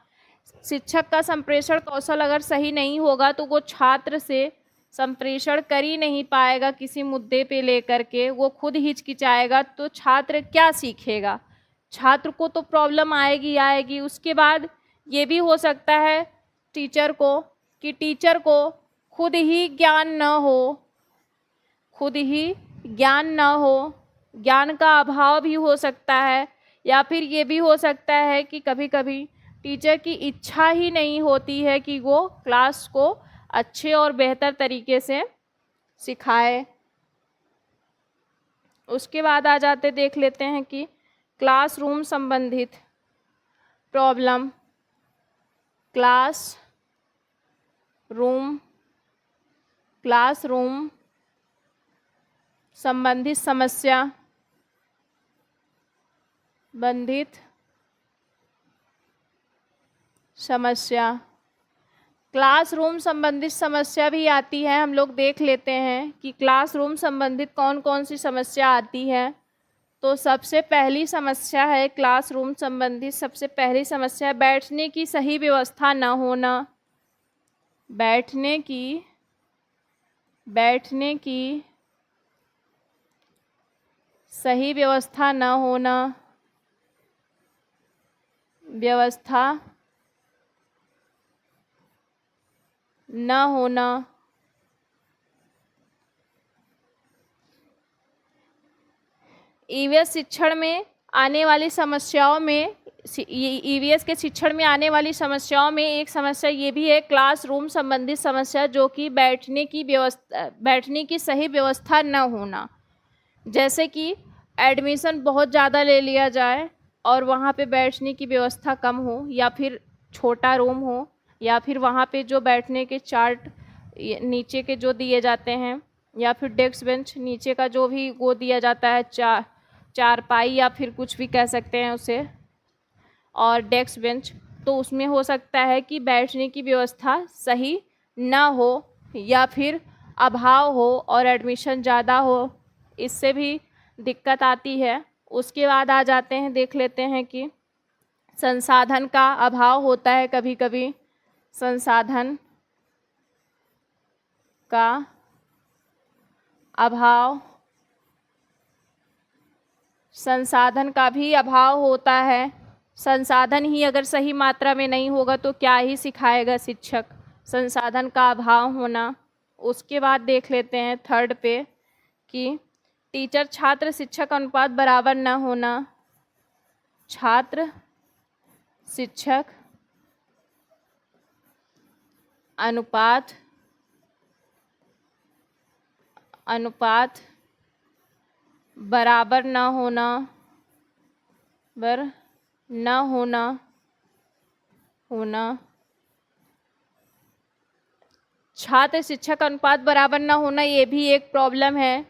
शिक्षक का संप्रेषण कौशल अगर सही नहीं होगा तो वो छात्र से संप्रेषण कर ही नहीं पाएगा, किसी मुद्दे पे लेकर के वो खुद हिचकिचाएगा, तो छात्र क्या सीखेगा, छात्र को तो प्रॉब्लम आएगी आएगी। उसके बाद ये भी हो सकता है टीचर को कि टीचर को खुद ही ज्ञान न हो, खुद ही ज्ञान न हो, ज्ञान का अभाव भी हो सकता है। या फिर ये भी हो सकता है कि कभी कभी टीचर की इच्छा ही नहीं होती है कि वो क्लास को अच्छे और बेहतर तरीके से सिखाए। उसके बाद आ जाते, देख लेते हैं कि क्लासरूम संबंधित प्रॉब्लम, क्लासरूम संबंधित समस्या, क्लासरूम संबंधित समस्या भी आती है। हम लोग देख लेते हैं कि क्लासरूम संबंधित कौन कौन सी समस्या आती है। तो सबसे पहली समस्या है क्लासरूम संबंधित, सबसे पहली समस्या बैठने की सही व्यवस्था न होना, बैठने की सही व्यवस्था न होना, व्यवस्था न होना, ईवीएस शिक्षण में आने वाली समस्याओं में ईवीएस के शिक्षण में आने वाली समस्याओं में एक समस्या ये भी है क्लासरूम संबंधित समस्या, जो कि बैठने की सही व्यवस्था न होना। जैसे कि एडमिशन बहुत ज़्यादा ले लिया जाए और वहाँ पे बैठने की व्यवस्था कम हो, या फिर छोटा रूम हो, या फिर वहाँ पे जो बैठने के चार्ट नीचे के जो दिए जाते हैं, या फिर डेस्क बेंच नीचे का जो भी वो दिया जाता है, चारपाई या फिर कुछ भी कह सकते हैं उसे, और डेस्क बेंच, तो उसमें हो सकता है कि बैठने की व्यवस्था सही ना हो या फिर अभाव हो और एडमिशन ज़्यादा हो, इससे भी दिक्कत आती है। उसके बाद आ जाते हैं, देख लेते हैं कि संसाधन का अभाव होता है कभी कभी। संसाधन का अभाव, संसाधन का भी अभाव होता है। संसाधन ही अगर सही मात्रा में नहीं होगा तो क्या ही सिखाएगा शिक्षक, संसाधन का अभाव होना। उसके बाद देख लेते हैं थर्ड पे कि टीचर छात्र शिक्षक अनुपात बराबर न होना। छात्र शिक्षक अनुपात बराबर न होना। छात्र शिक्षक अनुपात बराबर न होना, ये भी एक प्रॉब्लम है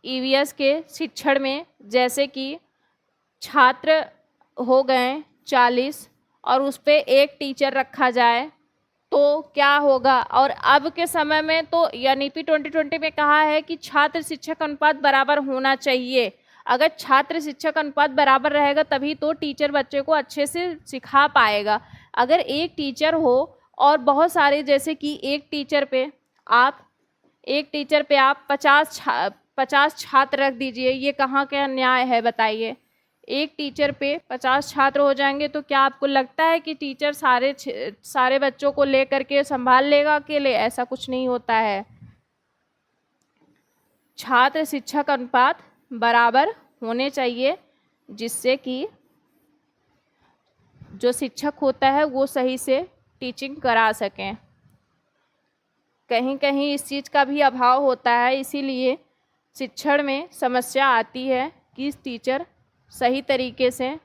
ईवीएस के शिक्षण में। जैसे कि छात्र हो गए 40 और उस पे एक टीचर रखा जाए तो क्या होगा। और अब के समय में तो NEP 2020 में कहा है कि छात्र शिक्षक अनुपात बराबर होना चाहिए। अगर छात्र शिक्षक अनुपात बराबर रहेगा तभी तो टीचर बच्चे को अच्छे से सिखा पाएगा। अगर एक टीचर हो और बहुत सारे, जैसे कि एक टीचर पे आप 50 छात्र रख दीजिए, ये कहाँ का न्याय है बताइए। एक टीचर पे 50 छात्र हो जाएंगे तो क्या आपको लगता है कि टीचर सारे बच्चों को लेकर के संभाल लेगा अकेले? ऐसा कुछ नहीं होता है। छात्र शिक्षक अनुपात बराबर होने चाहिए, जिससे कि जो शिक्षक होता है वो सही से टीचिंग करा सकें। कहीं कहीं इस चीज़ का भी अभाव होता है, इसीलिए शिक्षण में समस्या आती है कि टीचर सही तरीके से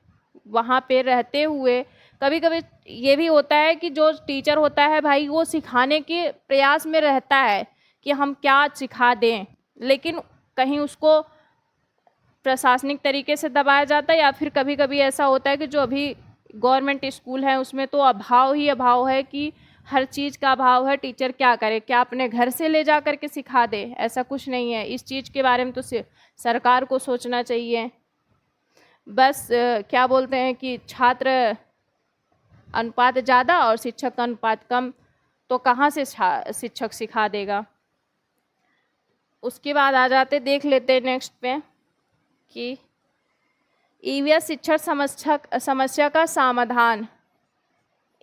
वहाँ पे रहते हुए, कभी कभी ये भी होता है कि जो टीचर होता है भाई वो सिखाने के प्रयास में रहता है कि हम क्या सिखा दें, लेकिन कहीं उसको प्रशासनिक तरीके से दबाया जाता है, या फिर कभी कभी ऐसा होता है कि जो अभी गवर्नमेंट स्कूल है उसमें तो अभाव ही अभाव है कि हर चीज़ का अभाव है। टीचर क्या करे, क्या अपने घर से ले जा कर के सिखा दे? ऐसा कुछ नहीं है। इस चीज़ के बारे में तो सरकार को सोचना चाहिए। बस क्या बोलते हैं कि छात्र अनुपात ज़्यादा और शिक्षक अनुपात कम, तो कहाँ से शिक्षक सिखा देगा। उसके बाद आ जाते, देख लेते हैं नेक्स्ट पे कि ईवीएस शिक्षण समस्या का समाधान।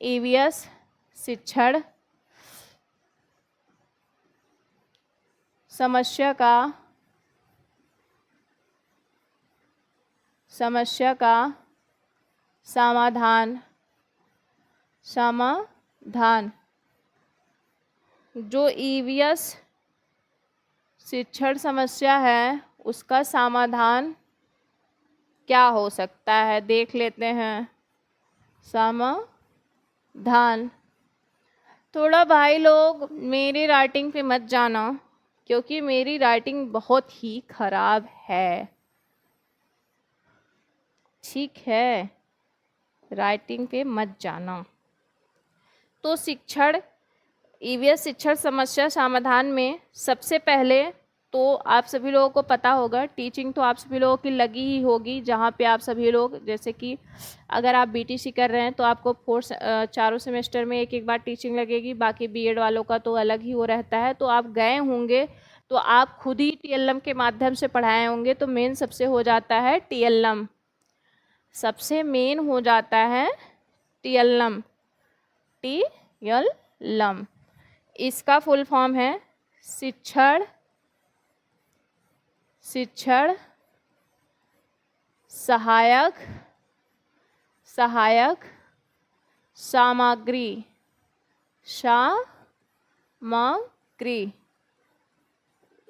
ईवीएस शिक्षण समस्या का समाधान। जो ईवीएस शिक्षण समस्या है उसका समाधान क्या हो सकता है, देख लेते हैं। समाधान, थोड़ा भाई लोग मेरी राइटिंग पे मत जाना, क्योंकि मेरी राइटिंग बहुत ही खराब है, ठीक है? राइटिंग पे मत जाना। तो ईवीएस शिक्षण समस्या समाधान में सबसे पहले तो आप सभी लोगों को पता होगा, टीचिंग तो आप सभी लोगों की लगी ही होगी, जहाँ पे आप सभी लोग, जैसे कि अगर आप बीटीसी कर रहे हैं तो आपको चारों सेमेस्टर में एक बार टीचिंग लगेगी। बाकी बीएड वालों का तो अलग ही वो रहता है। तो आप गए होंगे तो आप खुद ही टीएलएम के माध्यम से पढ़ाए होंगे। तो मेन सबसे हो जाता है टीएलएम, सबसे मेन हो जाता है टीएलएम, टीएलएम। इसका फुल फॉर्म है शिक्षण सहायक सामग्री।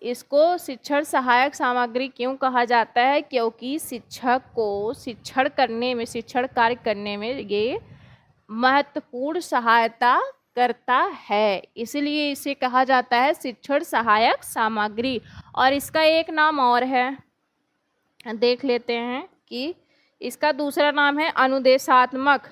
इसको शिक्षण सहायक सामग्री क्यों कहा जाता है? क्योंकि शिक्षक को शिक्षण कार्य करने में ये महत्वपूर्ण सहायता करता है, इसलिए इसे कहा जाता है शिक्षण सहायक सामग्री। और इसका एक नाम और है, देख लेते हैं कि इसका दूसरा नाम है अनुदेशात्मक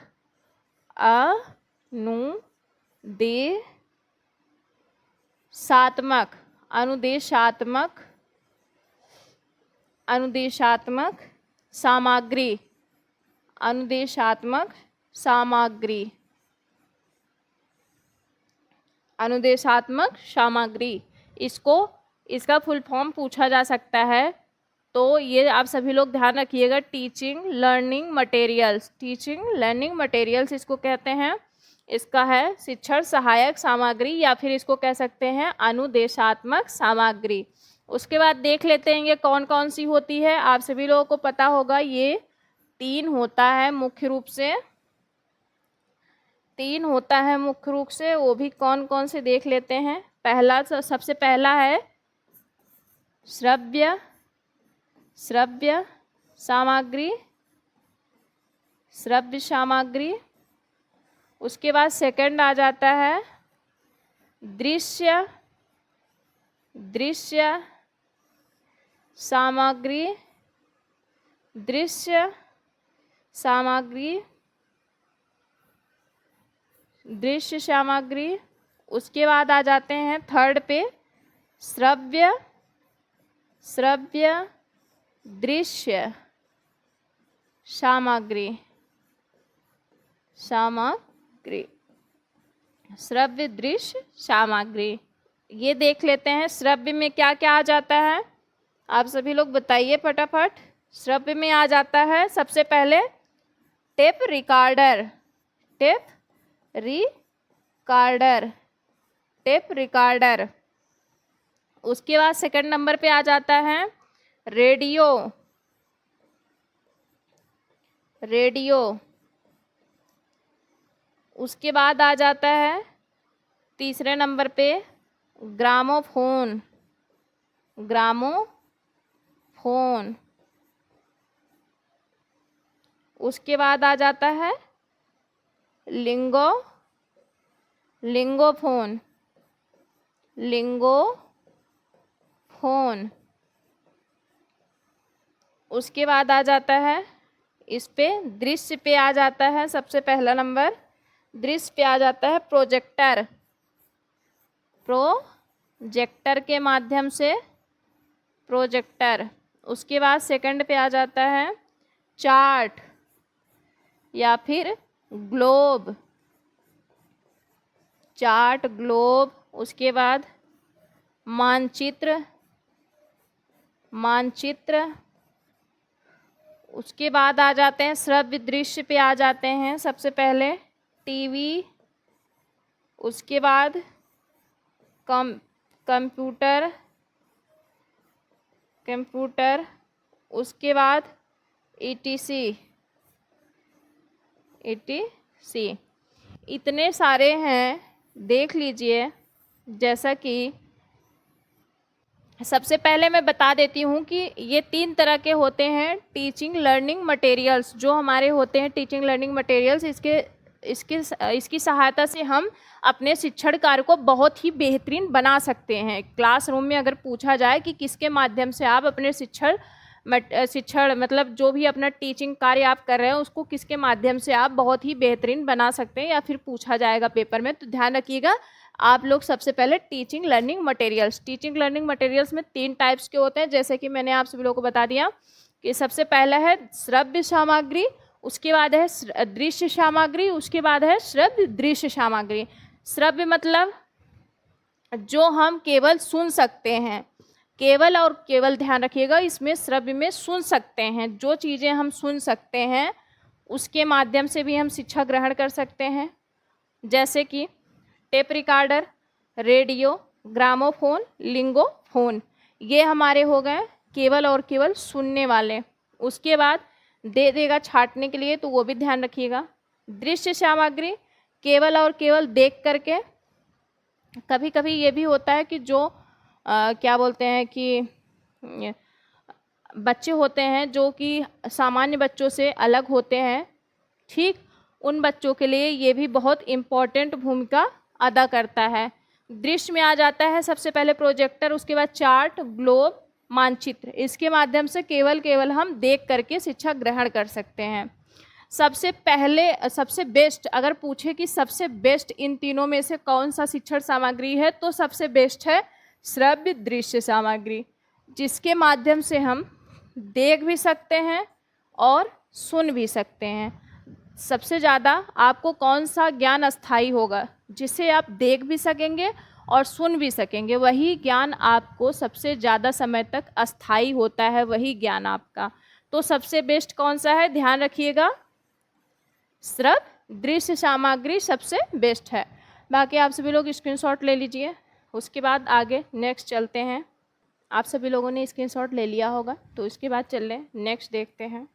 अनुदेशात्मक सामग्री। इसका फुल फॉर्म पूछा जा सकता है, तो ये आप सभी लोग ध्यान रखिएगा। टीचिंग लर्निंग मटेरियल्स इसको कहते हैं। इसका है शिक्षण सहायक सामग्री, या फिर इसको कह सकते हैं अनुदेशात्मक सामग्री। उसके बाद देख लेते हैं ये कौन कौन सी होती है। आप सभी लोगों को पता होगा ये 3 होता है मुख्य रूप से, वो भी कौन कौन से देख लेते हैं। सबसे पहला है श्रव्य सामग्री। उसके बाद सेकंड आ जाता है दृश्य सामग्री। उसके बाद आ जाते हैं थर्ड पे श्रव्य दृश्य सामग्री। श्रव्य दृश्य सामग्री, ये देख लेते हैं। श्रव्य में क्या क्या आ जाता है, आप सभी लोग बताइए फटाफट। श्रव्य में आ जाता है सबसे पहले टेप रिकॉर्डर। उसके बाद सेकंड नंबर पे आ जाता है रेडियो। उसके बाद आ जाता है तीसरे नंबर पे ग्रामोफोन। उसके बाद आ जाता है लिंगोफोन। उसके बाद आ जाता है इस पे दृश्य पे आ जाता है सबसे पहला नंबर, दृश्य पे आ जाता है प्रोजेक्टर के माध्यम से प्रोजेक्टर। उसके बाद सेकंड पे आ जाता है चार्ट या फिर ग्लोब। उसके बाद मानचित्र। उसके बाद आ जाते हैं श्रव्य दृश्य पे आ जाते हैं सबसे पहले टीवी। उसके बाद कंप्यूटर। उसके बाद ETC। इतने सारे हैं, देख लीजिए। जैसा कि सबसे पहले मैं बता देती हूँ कि ये 3 तरह के होते हैं टीचिंग लर्निंग मटेरियल्स। जो हमारे होते हैं टीचिंग लर्निंग मटेरियल्स, इसकी सहायता से हम अपने शिक्षण कार्य को बहुत ही बेहतरीन बना सकते हैं। क्लासरूम में अगर पूछा जाए कि किसके माध्यम से आप अपने शिक्षण मतलब जो भी अपना टीचिंग कार्य आप कर रहे हैं उसको किसके माध्यम से आप बहुत ही बेहतरीन बना सकते हैं, या फिर पूछा जाएगा पेपर में, तो ध्यान रखिएगा आप लोग। सबसे पहले टीचिंग लर्निंग मटेरियल्स में 3 टाइप्स के होते हैं, जैसे कि मैंने आप सभी लोगों को बता दिया कि सबसे पहला है श्रव्य सामग्री, उसके बाद है दृश्य सामग्री, उसके बाद है श्रव्य दृश्य सामग्री। श्रव्य मतलब जो हम केवल सुन सकते हैं, केवल ध्यान रखिएगा, इसमें श्रव्य में सुन सकते हैं। जो चीज़ें हम सुन सकते हैं उसके माध्यम से भी हम शिक्षा ग्रहण कर सकते हैं, जैसे कि टेप रिकॉर्डर, रेडियो, ग्रामोफोन, लिंगोफोन, ये हमारे हो गए केवल और केवल सुनने वाले। उसके बाद दे देगा छांटने के लिए, तो वो भी ध्यान रखिएगा। दृश्य सामग्री, केवल और केवल देख करके। कभी कभी ये भी होता है कि जो क्या बोलते हैं कि बच्चे होते हैं जो कि सामान्य बच्चों से अलग होते हैं, ठीक, उन बच्चों के लिए ये भी बहुत इम्पॉर्टेंट भूमिका अदा करता है। दृश्य में आ जाता है सबसे पहले प्रोजेक्टर, उसके बाद चार्ट, ग्लोब, मानचित्र। इसके माध्यम से केवल हम देख करके शिक्षा ग्रहण कर सकते हैं। सबसे बेस्ट अगर पूछे कि सबसे बेस्ट इन तीनों में से कौन सा शिक्षण सामग्री है, तो सबसे बेस्ट है श्रव्य दृश्य सामग्री, जिसके माध्यम से हम देख भी सकते हैं और सुन भी सकते हैं। सबसे ज़्यादा आपको कौन सा ज्ञान अस्थायी होगा, जिसे आप देख भी सकेंगे और सुन भी सकेंगे, वही ज्ञान आपको सबसे ज़्यादा समय तक अस्थायी होता है, वही ज्ञान आपका। तो सबसे बेस्ट कौन सा है, ध्यान रखिएगा, श्रव्य दृश्य सामग्री सबसे बेस्ट है। बाकी आप सभी लोग स्क्रीनशॉट ले लीजिए, उसके बाद आगे नेक्स्ट चलते हैं। आप सभी लोगों ने स्क्रीनशॉट ले लिया होगा, तो इसके बाद चल रहे नेक्स्ट देखते हैं।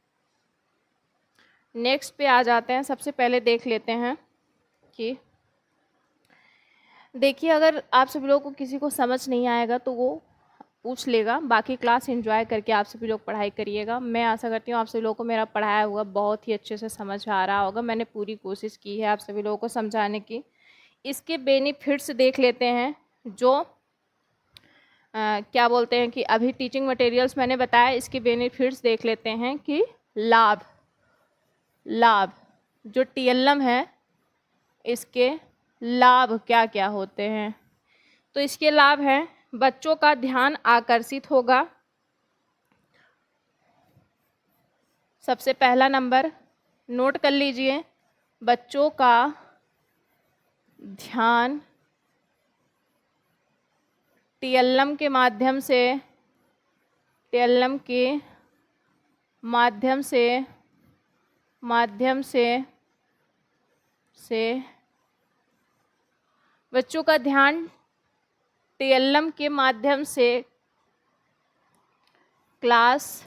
नेक्स्ट पे आ जाते हैं। सबसे पहले देख लेते हैं कि देखिए, अगर आप सभी लोगों को किसी को समझ नहीं आएगा तो वो पूछ लेगा, बाकी क्लास एंजॉय करके आप सभी लोग पढ़ाई करिएगा। मैं आशा करती हूँ आप सभी लोगों को मेरा पढ़ाया हुआ बहुत ही अच्छे से समझ आ रहा होगा। मैंने पूरी कोशिश की है आप सभी लोगों को समझाने की। इसके बेनिफिट्स देख लेते हैं, जो क्या बोलते हैं कि अभी टीचिंग मटेरियल्स मैंने बताया, इसके बेनिफिट्स देख लेते हैं कि लाभ जो TLM है, इसके लाभ क्या क्या होते हैं। तो इसके लाभ हैं, बच्चों का ध्यान आकर्षित होगा। सबसे पहला नंबर नोट कर लीजिए, बच्चों का ध्यान TLM के माध्यम से बच्चों का ध्यान TLM के माध्यम से क्लास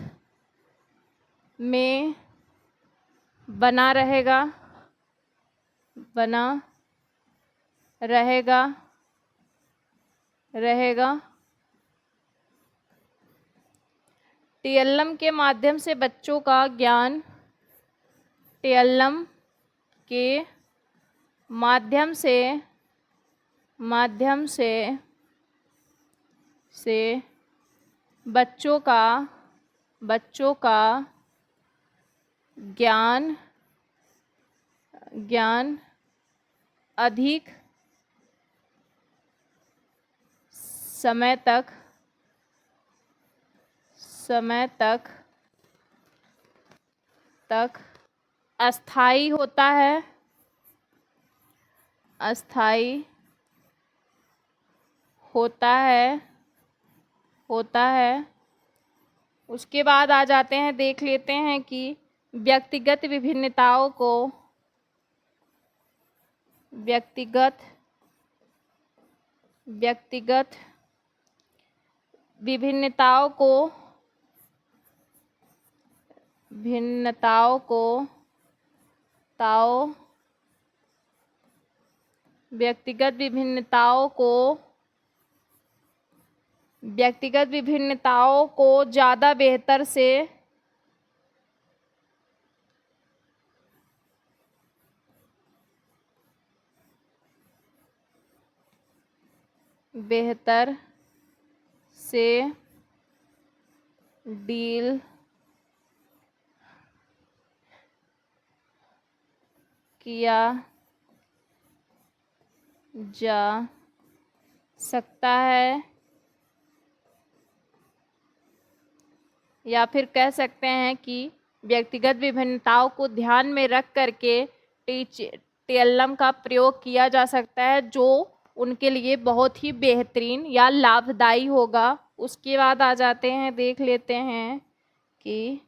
में बना रहेगा TLM के माध्यम से बच्चों का ज्ञान TLM के माध्यम से बच्चों का ज्ञान अधिक समय तक अस्थायी होता है। उसके बाद आ जाते हैं, देख लेते हैं कि व्यक्तिगत विभिन्नताओं को ज़्यादा बेहतर से डील किया जा सकता है, या फिर कह सकते हैं कि व्यक्तिगत विभिन्नताओं को ध्यान में रख करके TLM का प्रयोग किया जा सकता है, जो उनके लिए बहुत ही बेहतरीन या लाभदायी होगा। उसके बाद आ जाते हैं, देख लेते हैं कि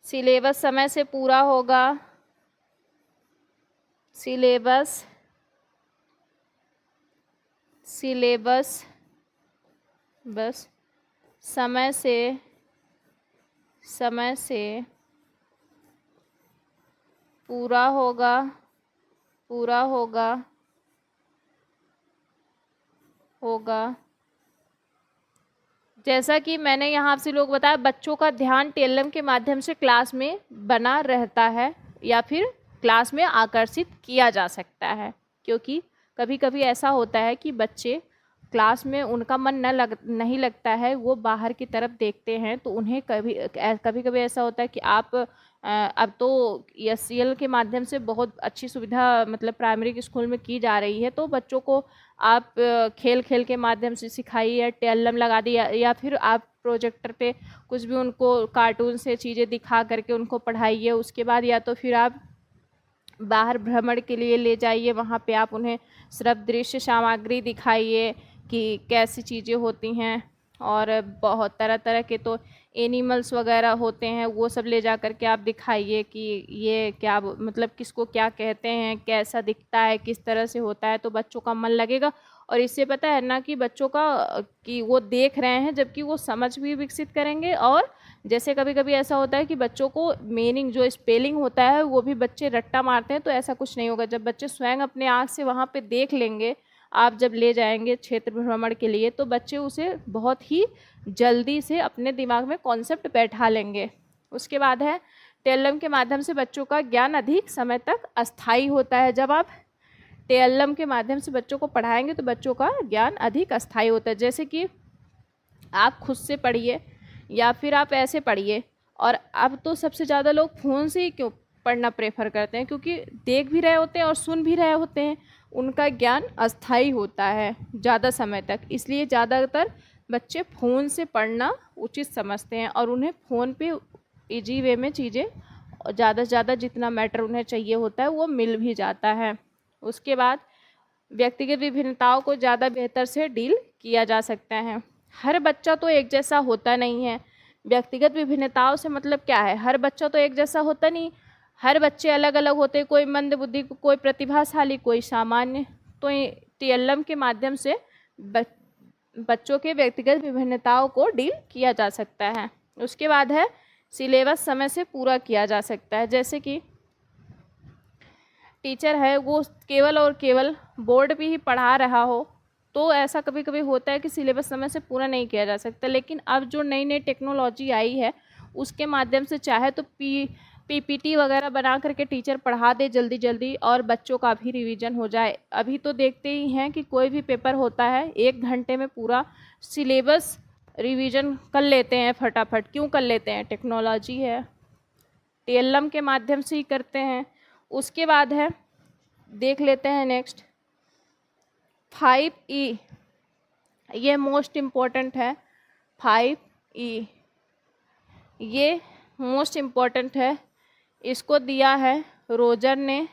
सिलेबस समय से पूरा होगा, सिलेबस बस समय से पूरा होगा। जैसा कि मैंने यहाँ आपसे लोग बताया, बच्चों का ध्यान टीएलएम के माध्यम से क्लास में बना रहता है या फिर क्लास में आकर्षित किया जा सकता है, क्योंकि कभी कभी ऐसा होता है कि बच्चे क्लास में उनका मन नहीं लगता है, वो बाहर की तरफ देखते हैं, तो उन्हें कभी कभी ऐसा होता है कि आप अब तो एससीएल के माध्यम से बहुत अच्छी सुविधा मतलब प्राइमरी स्कूल में की जा रही है, तो बच्चों को आप खेल खेल के माध्यम से सिखाइए, टेलम लगा दिया, या फिर आप प्रोजेक्टर पे कुछ भी उनको कार्टून से चीज़ें दिखा करके उनको पढ़ाइए। उसके बाद या तो फिर आप बाहर भ्रमण के लिए ले जाइए, वहाँ पे आप उन्हें सिर्फ दृश्य सामग्री दिखाइए कि कैसी चीज़ें होती हैं, और बहुत तरह तरह के तो एनिमल्स वगैरह होते हैं, वो सब ले जा कर के आप दिखाइए कि ये क्या मतलब किसको क्या कहते हैं, कैसा दिखता है, किस तरह से होता है, तो बच्चों का मन लगेगा। और इससे पता है ना कि बच्चों का कि वो देख रहे हैं, जबकि वो समझ भी विकसित करेंगे। और जैसे कभी कभी ऐसा होता है कि बच्चों को मीनिंग जो स्पेलिंग होता है वो भी बच्चे रट्टा मारते हैं, तो ऐसा कुछ नहीं होगा। जब बच्चे स्वयं अपने आँख से वहाँ पे देख लेंगे, आप जब ले जाएंगे क्षेत्र भ्रमण के लिए, तो बच्चे उसे बहुत ही जल्दी से अपने दिमाग में कॉन्सेप्ट बैठा लेंगे। उसके बाद है टेलम के माध्यम से बच्चों का ज्ञान अधिक समय तक अस्थायी होता है। जब आप टेलम के माध्यम से बच्चों को पढ़ाएंगे तो बच्चों का ज्ञान अधिक अस्थायी होता है। जैसे कि आप खुद से पढ़िए या फिर आप ऐसे पढ़िए, और अब तो सबसे ज़्यादा लोग फ़ोन से ही क्यों पढ़ना प्रेफर करते हैं, क्योंकि देख भी रहे होते हैं और सुन भी रहे होते हैं, उनका ज्ञान अस्थायी होता है ज़्यादा समय तक। इसलिए ज़्यादातर बच्चे फ़ोन से पढ़ना उचित समझते हैं, और उन्हें फ़ोन पे इजी वे में चीज़ें ज़्यादा से ज़्यादा जितना मैटर उन्हें चाहिए होता है वो मिल भी जाता है। उसके बाद व्यक्तिगत विभिन्नताओं को ज़्यादा बेहतर से डील किया जा सकता है। हर बच्चा तो एक जैसा होता नहीं है। व्यक्तिगत विभिन्नताओं से मतलब क्या है, हर बच्चा तो एक जैसा होता नहीं, हर बच्चे अलग अलग होते, कोई मंद बुद्धि, कोई प्रतिभाशाली, कोई सामान्य। तो टीएलएम के माध्यम से बच्चों के व्यक्तिगत विभिन्नताओं को डील किया जा सकता है। उसके बाद है सिलेबस समय से पूरा किया जा सकता है। जैसे कि टीचर है वो केवल और केवल बोर्ड पे ही पढ़ा रहा हो, तो ऐसा कभी कभी होता है कि सिलेबस समय से पूरा नहीं किया जा सकता। लेकिन अब जो नई नई टेक्नोलॉजी आई है उसके माध्यम से चाहे तो पीपीटी वगैरह बना करके टीचर पढ़ा दे जल्दी जल्दी, और बच्चों का भी रिवीजन हो जाए। अभी तो देखते ही हैं कि कोई भी पेपर होता है 1 घंटे में पूरा सिलेबस रिवीजन कर लेते हैं फटाफट। क्यों कर लेते हैं? टेक्नोलॉजी है, टीएलएम के माध्यम से ही करते हैं। उसके बाद है देख लेते हैं नेक्स्ट 5E, ये मोस्ट इम्पॉर्टेंट है। 5E ये मोस्ट इम्पॉर्टेंट है। इसको दिया है रोजर ने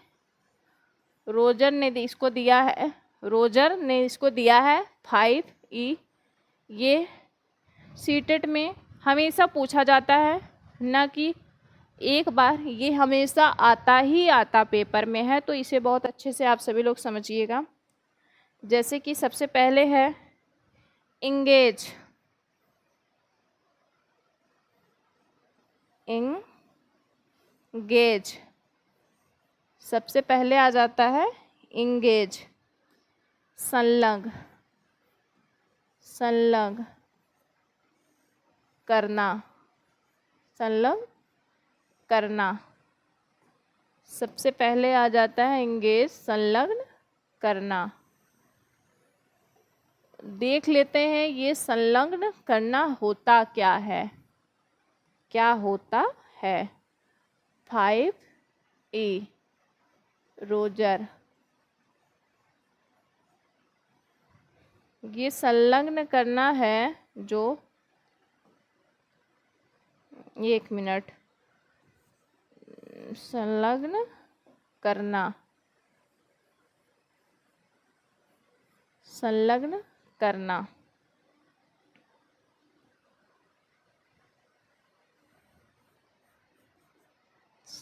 इसको दिया है, रोजर ने इसको दिया है 5E। ये सीटेट में हमेशा पूछा जाता है, ना कि एक बार, ये हमेशा आता ही आता पेपर में है, तो इसे बहुत अच्छे से आप सभी लोग समझिएगा। जैसे कि सबसे पहले है इंगेज, सबसे पहले आ जाता है इंगेज, संलग्न करना, सबसे पहले आ जाता है इंगेज, संलग्न करना। देख लेते हैं ये संलग्न करना होता क्या है, 5E रोजर, ये संलग्न करना है जो, 1 मिनट, संलग्न करना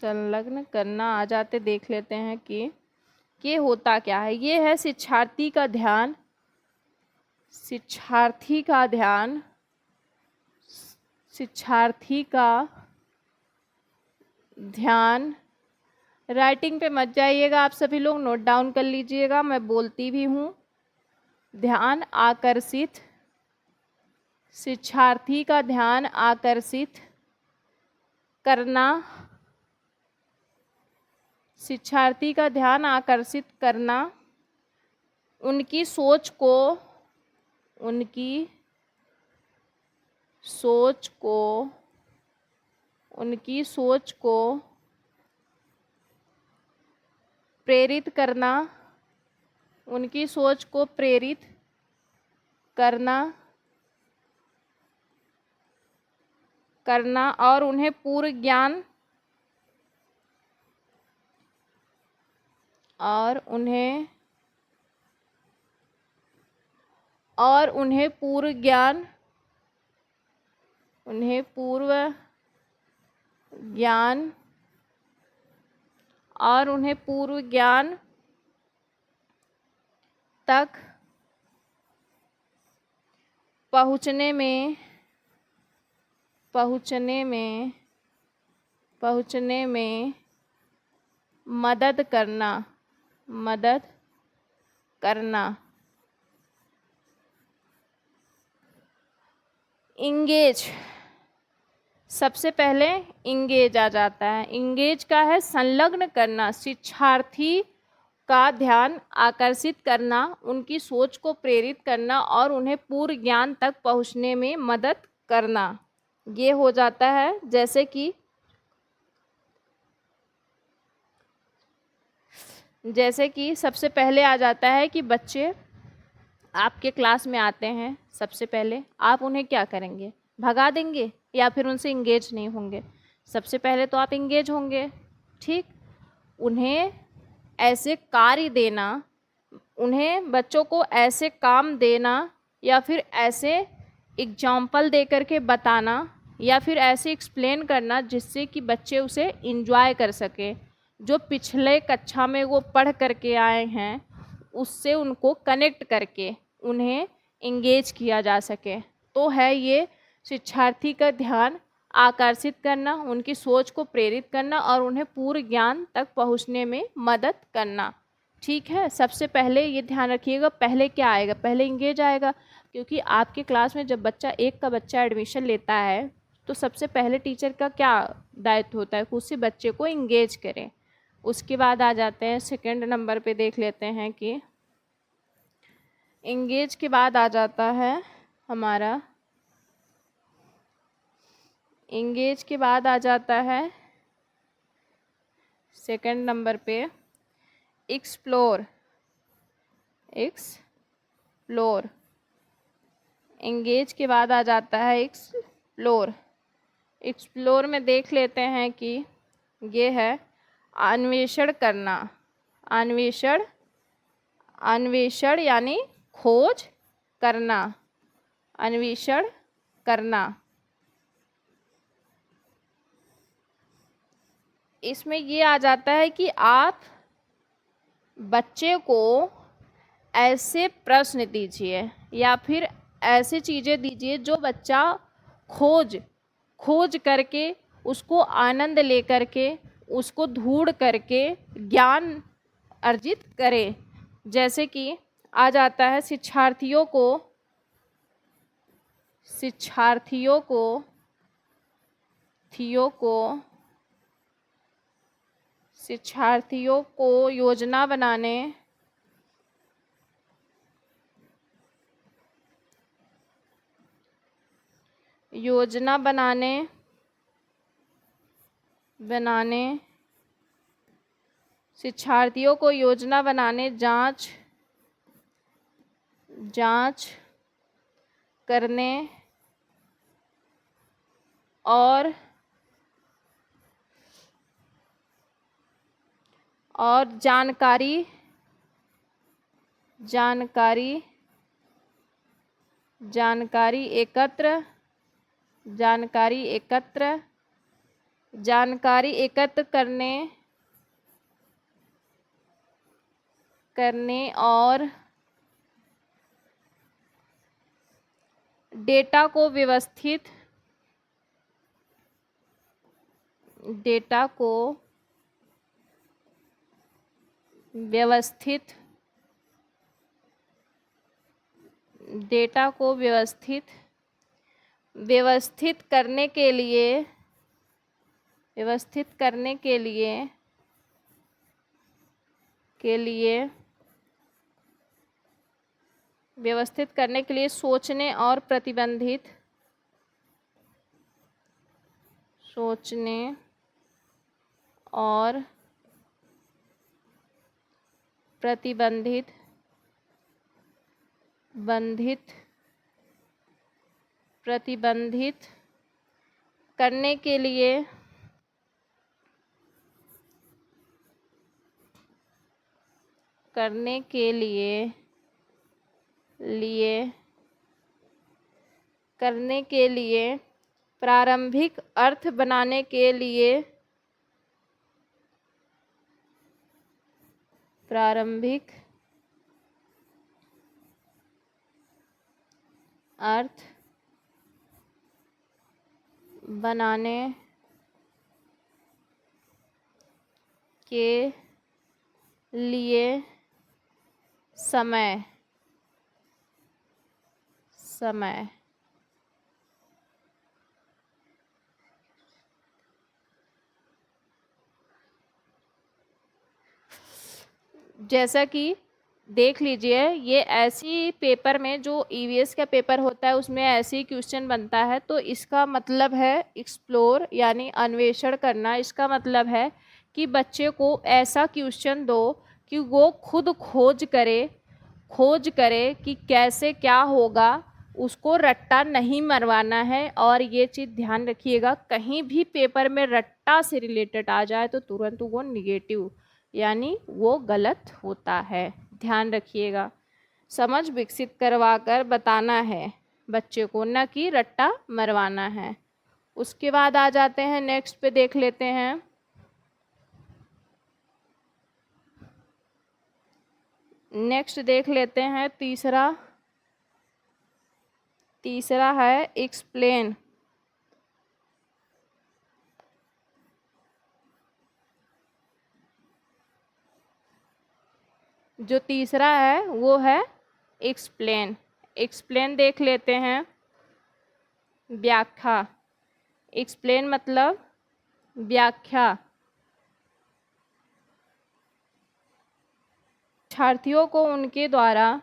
संलग्न करना आ जाते, देख लेते हैं कि ये होता क्या है। ये है शिक्षार्थी का ध्यान, शिक्षार्थी का ध्यान, शिक्षार्थी का ध्यान। राइटिंग पे मत जाइएगा, आप सभी लोग नोट डाउन कर लीजिएगा, मैं बोलती भी हूँ। ध्यान आकर्षित, शिक्षार्थी का ध्यान आकर्षित करना, शिक्षार्थी का ध्यान आकर्षित करना, उनकी सोच को, उनकी सोच को, उनकी सोच को प्रेरित करना, उनकी सोच को प्रेरित करना, करना और उन्हें पूर्ण ज्ञान, और उन्हें पूर्व ज्ञान, उन्हें पूर्व ज्ञान और उन्हें पूर्व ज्ञान तक पहुँचने में, पहुँचने में, पहुँचने में मदद करना, मदद करना। इंगेज, सबसे पहले इंगेज आ जाता है। इंगेज का है संलग्न करना, शिक्षार्थी का ध्यान आकर्षित करना, उनकी सोच को प्रेरित करना और उन्हें पूर्ण ज्ञान तक पहुंचने में मदद करना। ये हो जाता है जैसे कि सबसे पहले आ जाता है कि बच्चे आपके क्लास में आते हैं, सबसे पहले आप उन्हें क्या करेंगे, भगा देंगे या फिर उनसे इंगेज नहीं होंगे। सबसे पहले तो आप इंगेज होंगे, ठीक। उन्हें ऐसे कार्य देना, उन्हें बच्चों को ऐसे काम देना या फिर ऐसे एग्जाम्पल दे करके बताना या फिर ऐसे एक्सप्लेन करना जिससे कि बच्चे उसे इंजॉय कर सकें। जो पिछले कक्षा में वो पढ़ करके आए हैं उससे उनको कनेक्ट करके उन्हें इंगेज किया जा सके। तो है ये शिक्षार्थी का ध्यान आकर्षित करना, उनकी सोच को प्रेरित करना और उन्हें पूर्ण ज्ञान तक पहुंचने में मदद करना। ठीक है, सबसे पहले ये ध्यान रखिएगा, पहले क्या आएगा, पहले इंगेज आएगा। क्योंकि आपके क्लास में जब एक का बच्चा एडमिशन लेता है तो सबसे पहले टीचर का क्या दायित्व होता है, उसी बच्चे को इंगेज करें। उसके बाद आ जाते हैं सेकंड नंबर पे, देख लेते हैं कि इंगेज के बाद आ जाता है हमारा, इंगेज के बाद आ जाता है सेकंड नंबर पे एक्सप्लोर, एक्सप्लोर। इंगेज के बाद आ जाता है एक्सप्लोर। एक्सप्लोर में देख लेते हैं कि ये है अन्वेषण करना, अन्वेषण, अन्वेषण यानी खोज करना, अन्वेषण करना। इसमें ये आ जाता है कि आप बच्चे को ऐसे प्रश्न दीजिए या फिर ऐसे चीज़ें दीजिए जो बच्चा खोज करके, उसको आनंद ले करके, उसको ढूंढ करके ज्ञान अर्जित करे। जैसे कि आ जाता है शिक्षार्थियों को, शिक्षार्थियों को, शिक्षार्थियों को योजना बनाने, योजना बनाने, शिक्षार्थियों को योजना बनाने, जांच करने और जानकारी एकत्र जानकारी एकत्र करने और डेटा को व्यवस्थित करने के लिए सोचने और प्रतिबंधित करने के लिए प्रारंभिक अर्थ बनाने के लिए समय जैसा कि देख लीजिए, ये ऐसी पेपर में जो ईवीएस का पेपर होता है उसमें ऐसे क्वेश्चन बनता है। तो इसका मतलब है एक्सप्लोर यानी अन्वेषण करना। इसका मतलब है कि बच्चे को ऐसा क्वेश्चन दो कि वो खुद खोज करे कि कैसे क्या होगा। उसको रट्टा नहीं मरवाना है। और ये चीज़ ध्यान रखिएगा, कहीं भी पेपर में रट्टा से रिलेटेड आ जाए तो तुरंत वो निगेटिव यानी वो गलत होता है। ध्यान रखिएगा, समझ विकसित करवा कर बताना है बच्चे को, न कि रट्टा मरवाना है। उसके बाद आ जाते हैं नेक्स्ट पे, देख लेते हैं तीसरा है एक्सप्लेन। जो तीसरा है वो है एक्सप्लेन देख लेते हैं। व्याख्या, एक्सप्लेन मतलब व्याख्या। शिक्षार्थियों को उनके द्वारा,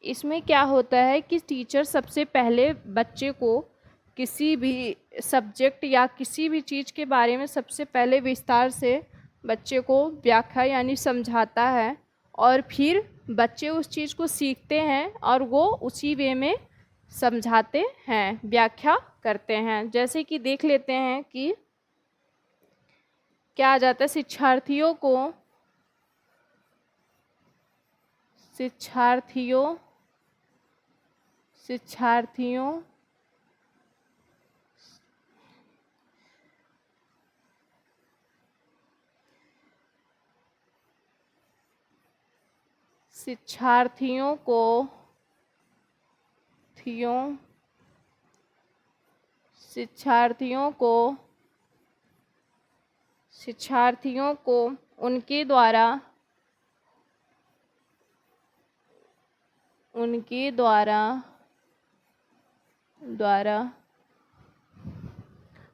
इसमें क्या होता है कि टीचर सबसे पहले बच्चे को किसी भी सब्जेक्ट या किसी भी चीज़ के बारे में सबसे पहले विस्तार से बच्चे को व्याख्या यानी समझाता है, और फिर बच्चे उस चीज़ को सीखते हैं और वो उसी वे में समझाते हैं, व्याख्या करते हैं। जैसे कि देख लेते हैं कि क्या आ जाता है, शिक्षार्थियों को उनके द्वारा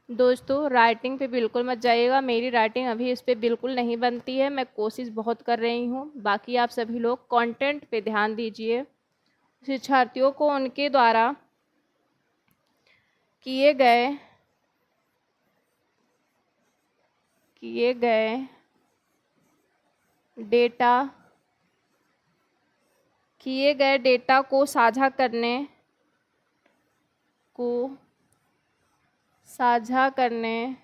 दोस्तों राइटिंग पे बिल्कुल मत जाइएगा, मेरी राइटिंग अभी इस पे बिल्कुल नहीं बनती है। मैं कोशिश बहुत कर रही हूँ। बाकी आप सभी लोग कंटेंट पे ध्यान दीजिए। शिक्षार्थियों को उनके द्वारा किए गए डेटा को साझा करने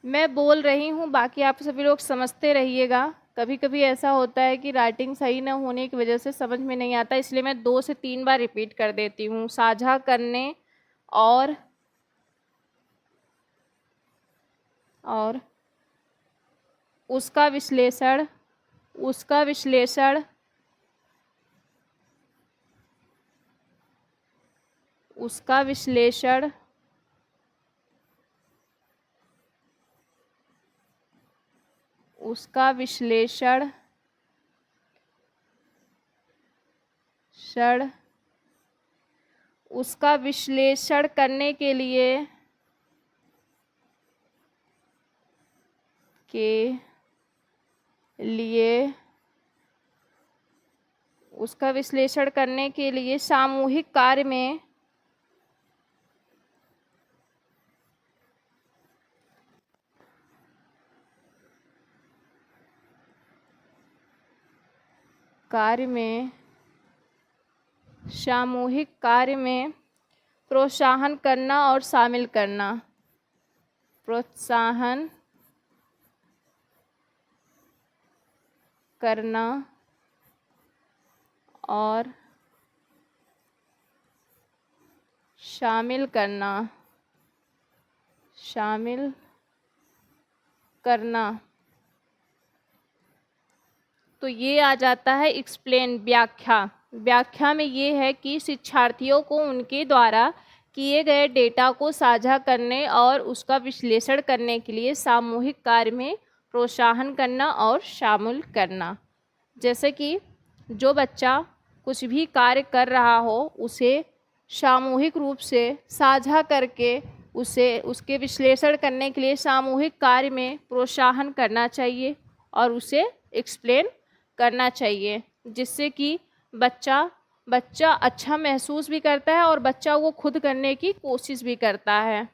मैं बोल रही हूँ, बाकी आप सभी लोग समझते रहिएगा। कभी कभी ऐसा होता है कि राइटिंग सही न होने की वजह से समझ में नहीं आता, इसलिए मैं 2 से 3 बार रिपीट कर देती हूँ। साझा करने और और उसका विश्लेषण उसका विश्लेषण उसका विश्लेषण उसका विश्लेषण उसका विश्लेषण करने के लिए उसका विश्लेषण करने के लिए सामूहिक कार्य में सामूहिक कार्य में प्रोत्साहन करना और शामिल करना, प्रोत्साहन करना और शामिल करना। तो ये आ जाता है एक्सप्लेन, व्याख्या में ये है कि शिक्षार्थियों को उनके द्वारा किए गए डेटा को साझा करने और उसका विश्लेषण करने के लिए सामूहिक कार्य में प्रोत्साहन करना और शामिल करना। जैसे कि जो बच्चा कुछ भी कार्य कर रहा हो उसे सामूहिक रूप से साझा करके उसके विश्लेषण करने के लिए सामूहिक कार्य में प्रोत्साहन करना चाहिए और उसे एक्सप्लेन करना चाहिए, जिससे कि बच्चा अच्छा महसूस भी करता है और बच्चा वो खुद करने की कोशिश भी करता है।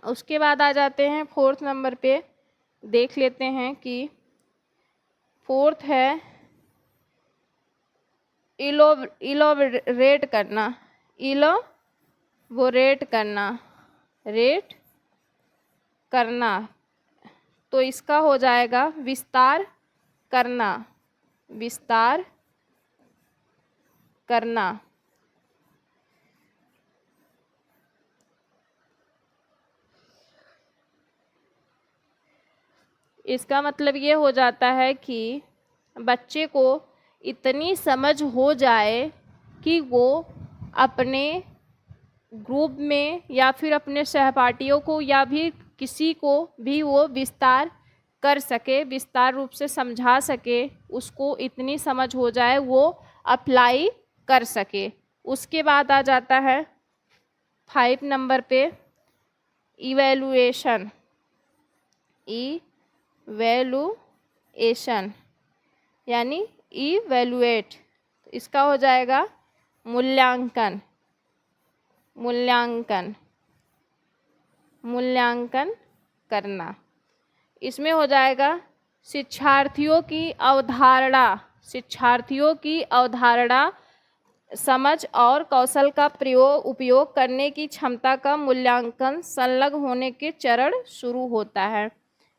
उसके बाद आ जाते हैं 4th नंबर पे, देख लेते हैं कि 4th है इलोबरेट करना। तो इसका हो जाएगा विस्तार करना। इसका मतलब ये हो जाता है कि बच्चे को इतनी समझ हो जाए कि वो अपने ग्रुप में या फिर अपने सहपाठियों को या भी किसी को भी वो विस्तार कर सके, विस्तार रूप से समझा सके, उसको इतनी समझ हो जाए वो अप्लाई कर सके। उसके बाद आ जाता है 5 नंबर पे इवैल्यूएशन यानी इवैल्यूएट। इसका हो जाएगा मूल्यांकन करना। इसमें हो जाएगा शिक्षार्थियों की अवधारणा समझ और कौशल का उपयोग करने की क्षमता का मूल्यांकन संलग्न होने के चरण शुरू होता है।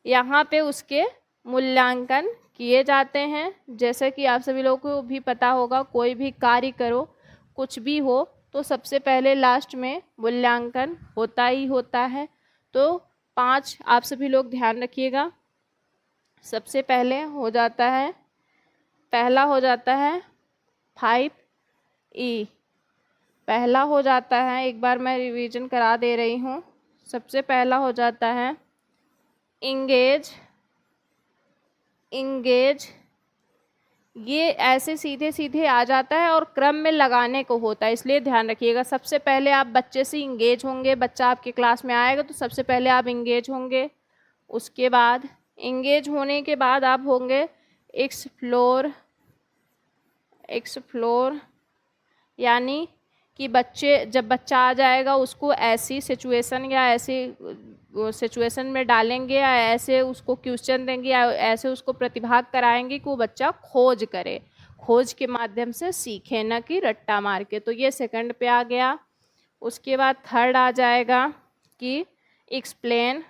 यहाँ पे उसके मूल्यांकन किए जाते हैं। जैसे कि आप सभी लोगों को भी पता होगा, कोई भी कार्य करो, कुछ भी हो, तो सबसे पहले लास्ट में मूल्यांकन होता ही होता है। तो 5 आप सभी लोग ध्यान रखिएगा। सबसे पहले हो जाता है, पहला हो जाता है 5E, पहला हो जाता है, एक बार मैं रिवीजन करा दे रही हूँ। सबसे पहला हो जाता है इंगेज। ये ऐसे सीधे सीधे आ जाता है और क्रम में लगाने को होता है, इसलिए ध्यान रखिएगा। सबसे पहले आप बच्चे से इंगेज होंगे, बच्चा आपके क्लास में आएगा तो सबसे पहले आप इंगेज होंगे। उसके बाद इंगेज होने के बाद आप होंगे एक्सप्लोर, यानी कि जब बच्चा आ जाएगा उसको ऐसी सिचुएशन या ऐसी सिचुएशन में डालेंगे या ऐसे उसको क्वेश्चन देंगे या ऐसे उसको प्रतिभाग कराएंगे कि वो बच्चा खोज करे, खोज के माध्यम से सीखे, न कि रट्टा मार के। तो ये सेकंड पे आ गया। उसके बाद थर्ड आ जाएगा कि एक्सप्लेन,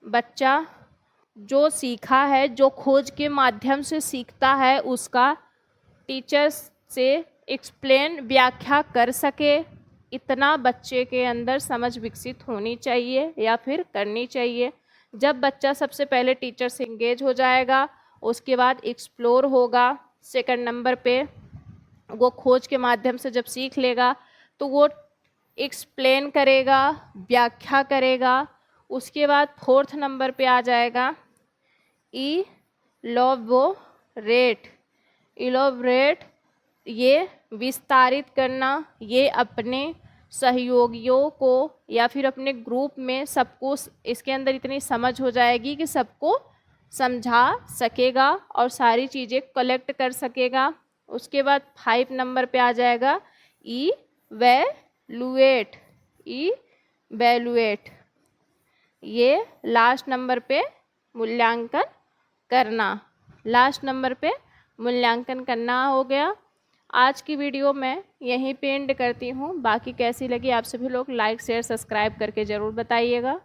बच्चा जो सीखा है, जो खोज के माध्यम से सीखता है, उसका टीचर्स से एक्सप्लेन व्याख्या कर सके, इतना बच्चे के अंदर समझ विकसित होनी चाहिए या फिर करनी चाहिए। जब बच्चा सबसे पहले टीचर से इंगेज हो जाएगा, उसके बाद एक्सप्लोर होगा, सेकंड नंबर पे वो खोज के माध्यम से जब सीख लेगा तो वो एक्सप्लेन करेगा, व्याख्या करेगा। उसके बाद फोर्थ नंबर पे आ जाएगा इलॉबोरेट। इलॉबोरेट ये विस्तारित करना, ये अपने सहयोगियों को या फिर अपने ग्रुप में सबको इसके अंदर इतनी समझ हो जाएगी कि सबको समझा सकेगा और सारी चीज़ें कलेक्ट कर सकेगा। उसके बाद 5 नंबर पे आ जाएगा इवैल्यूएट। इवैल्यूएट ये लास्ट नंबर पे मूल्यांकन करना। लास्ट नंबर पे मूल्यांकन करना हो गया। आज की वीडियो मैं यहीं पे एंड करती हूँ। बाकी कैसी लगी आप सभी लोग लाइक शेयर सब्सक्राइब करके ज़रूर बताइएगा।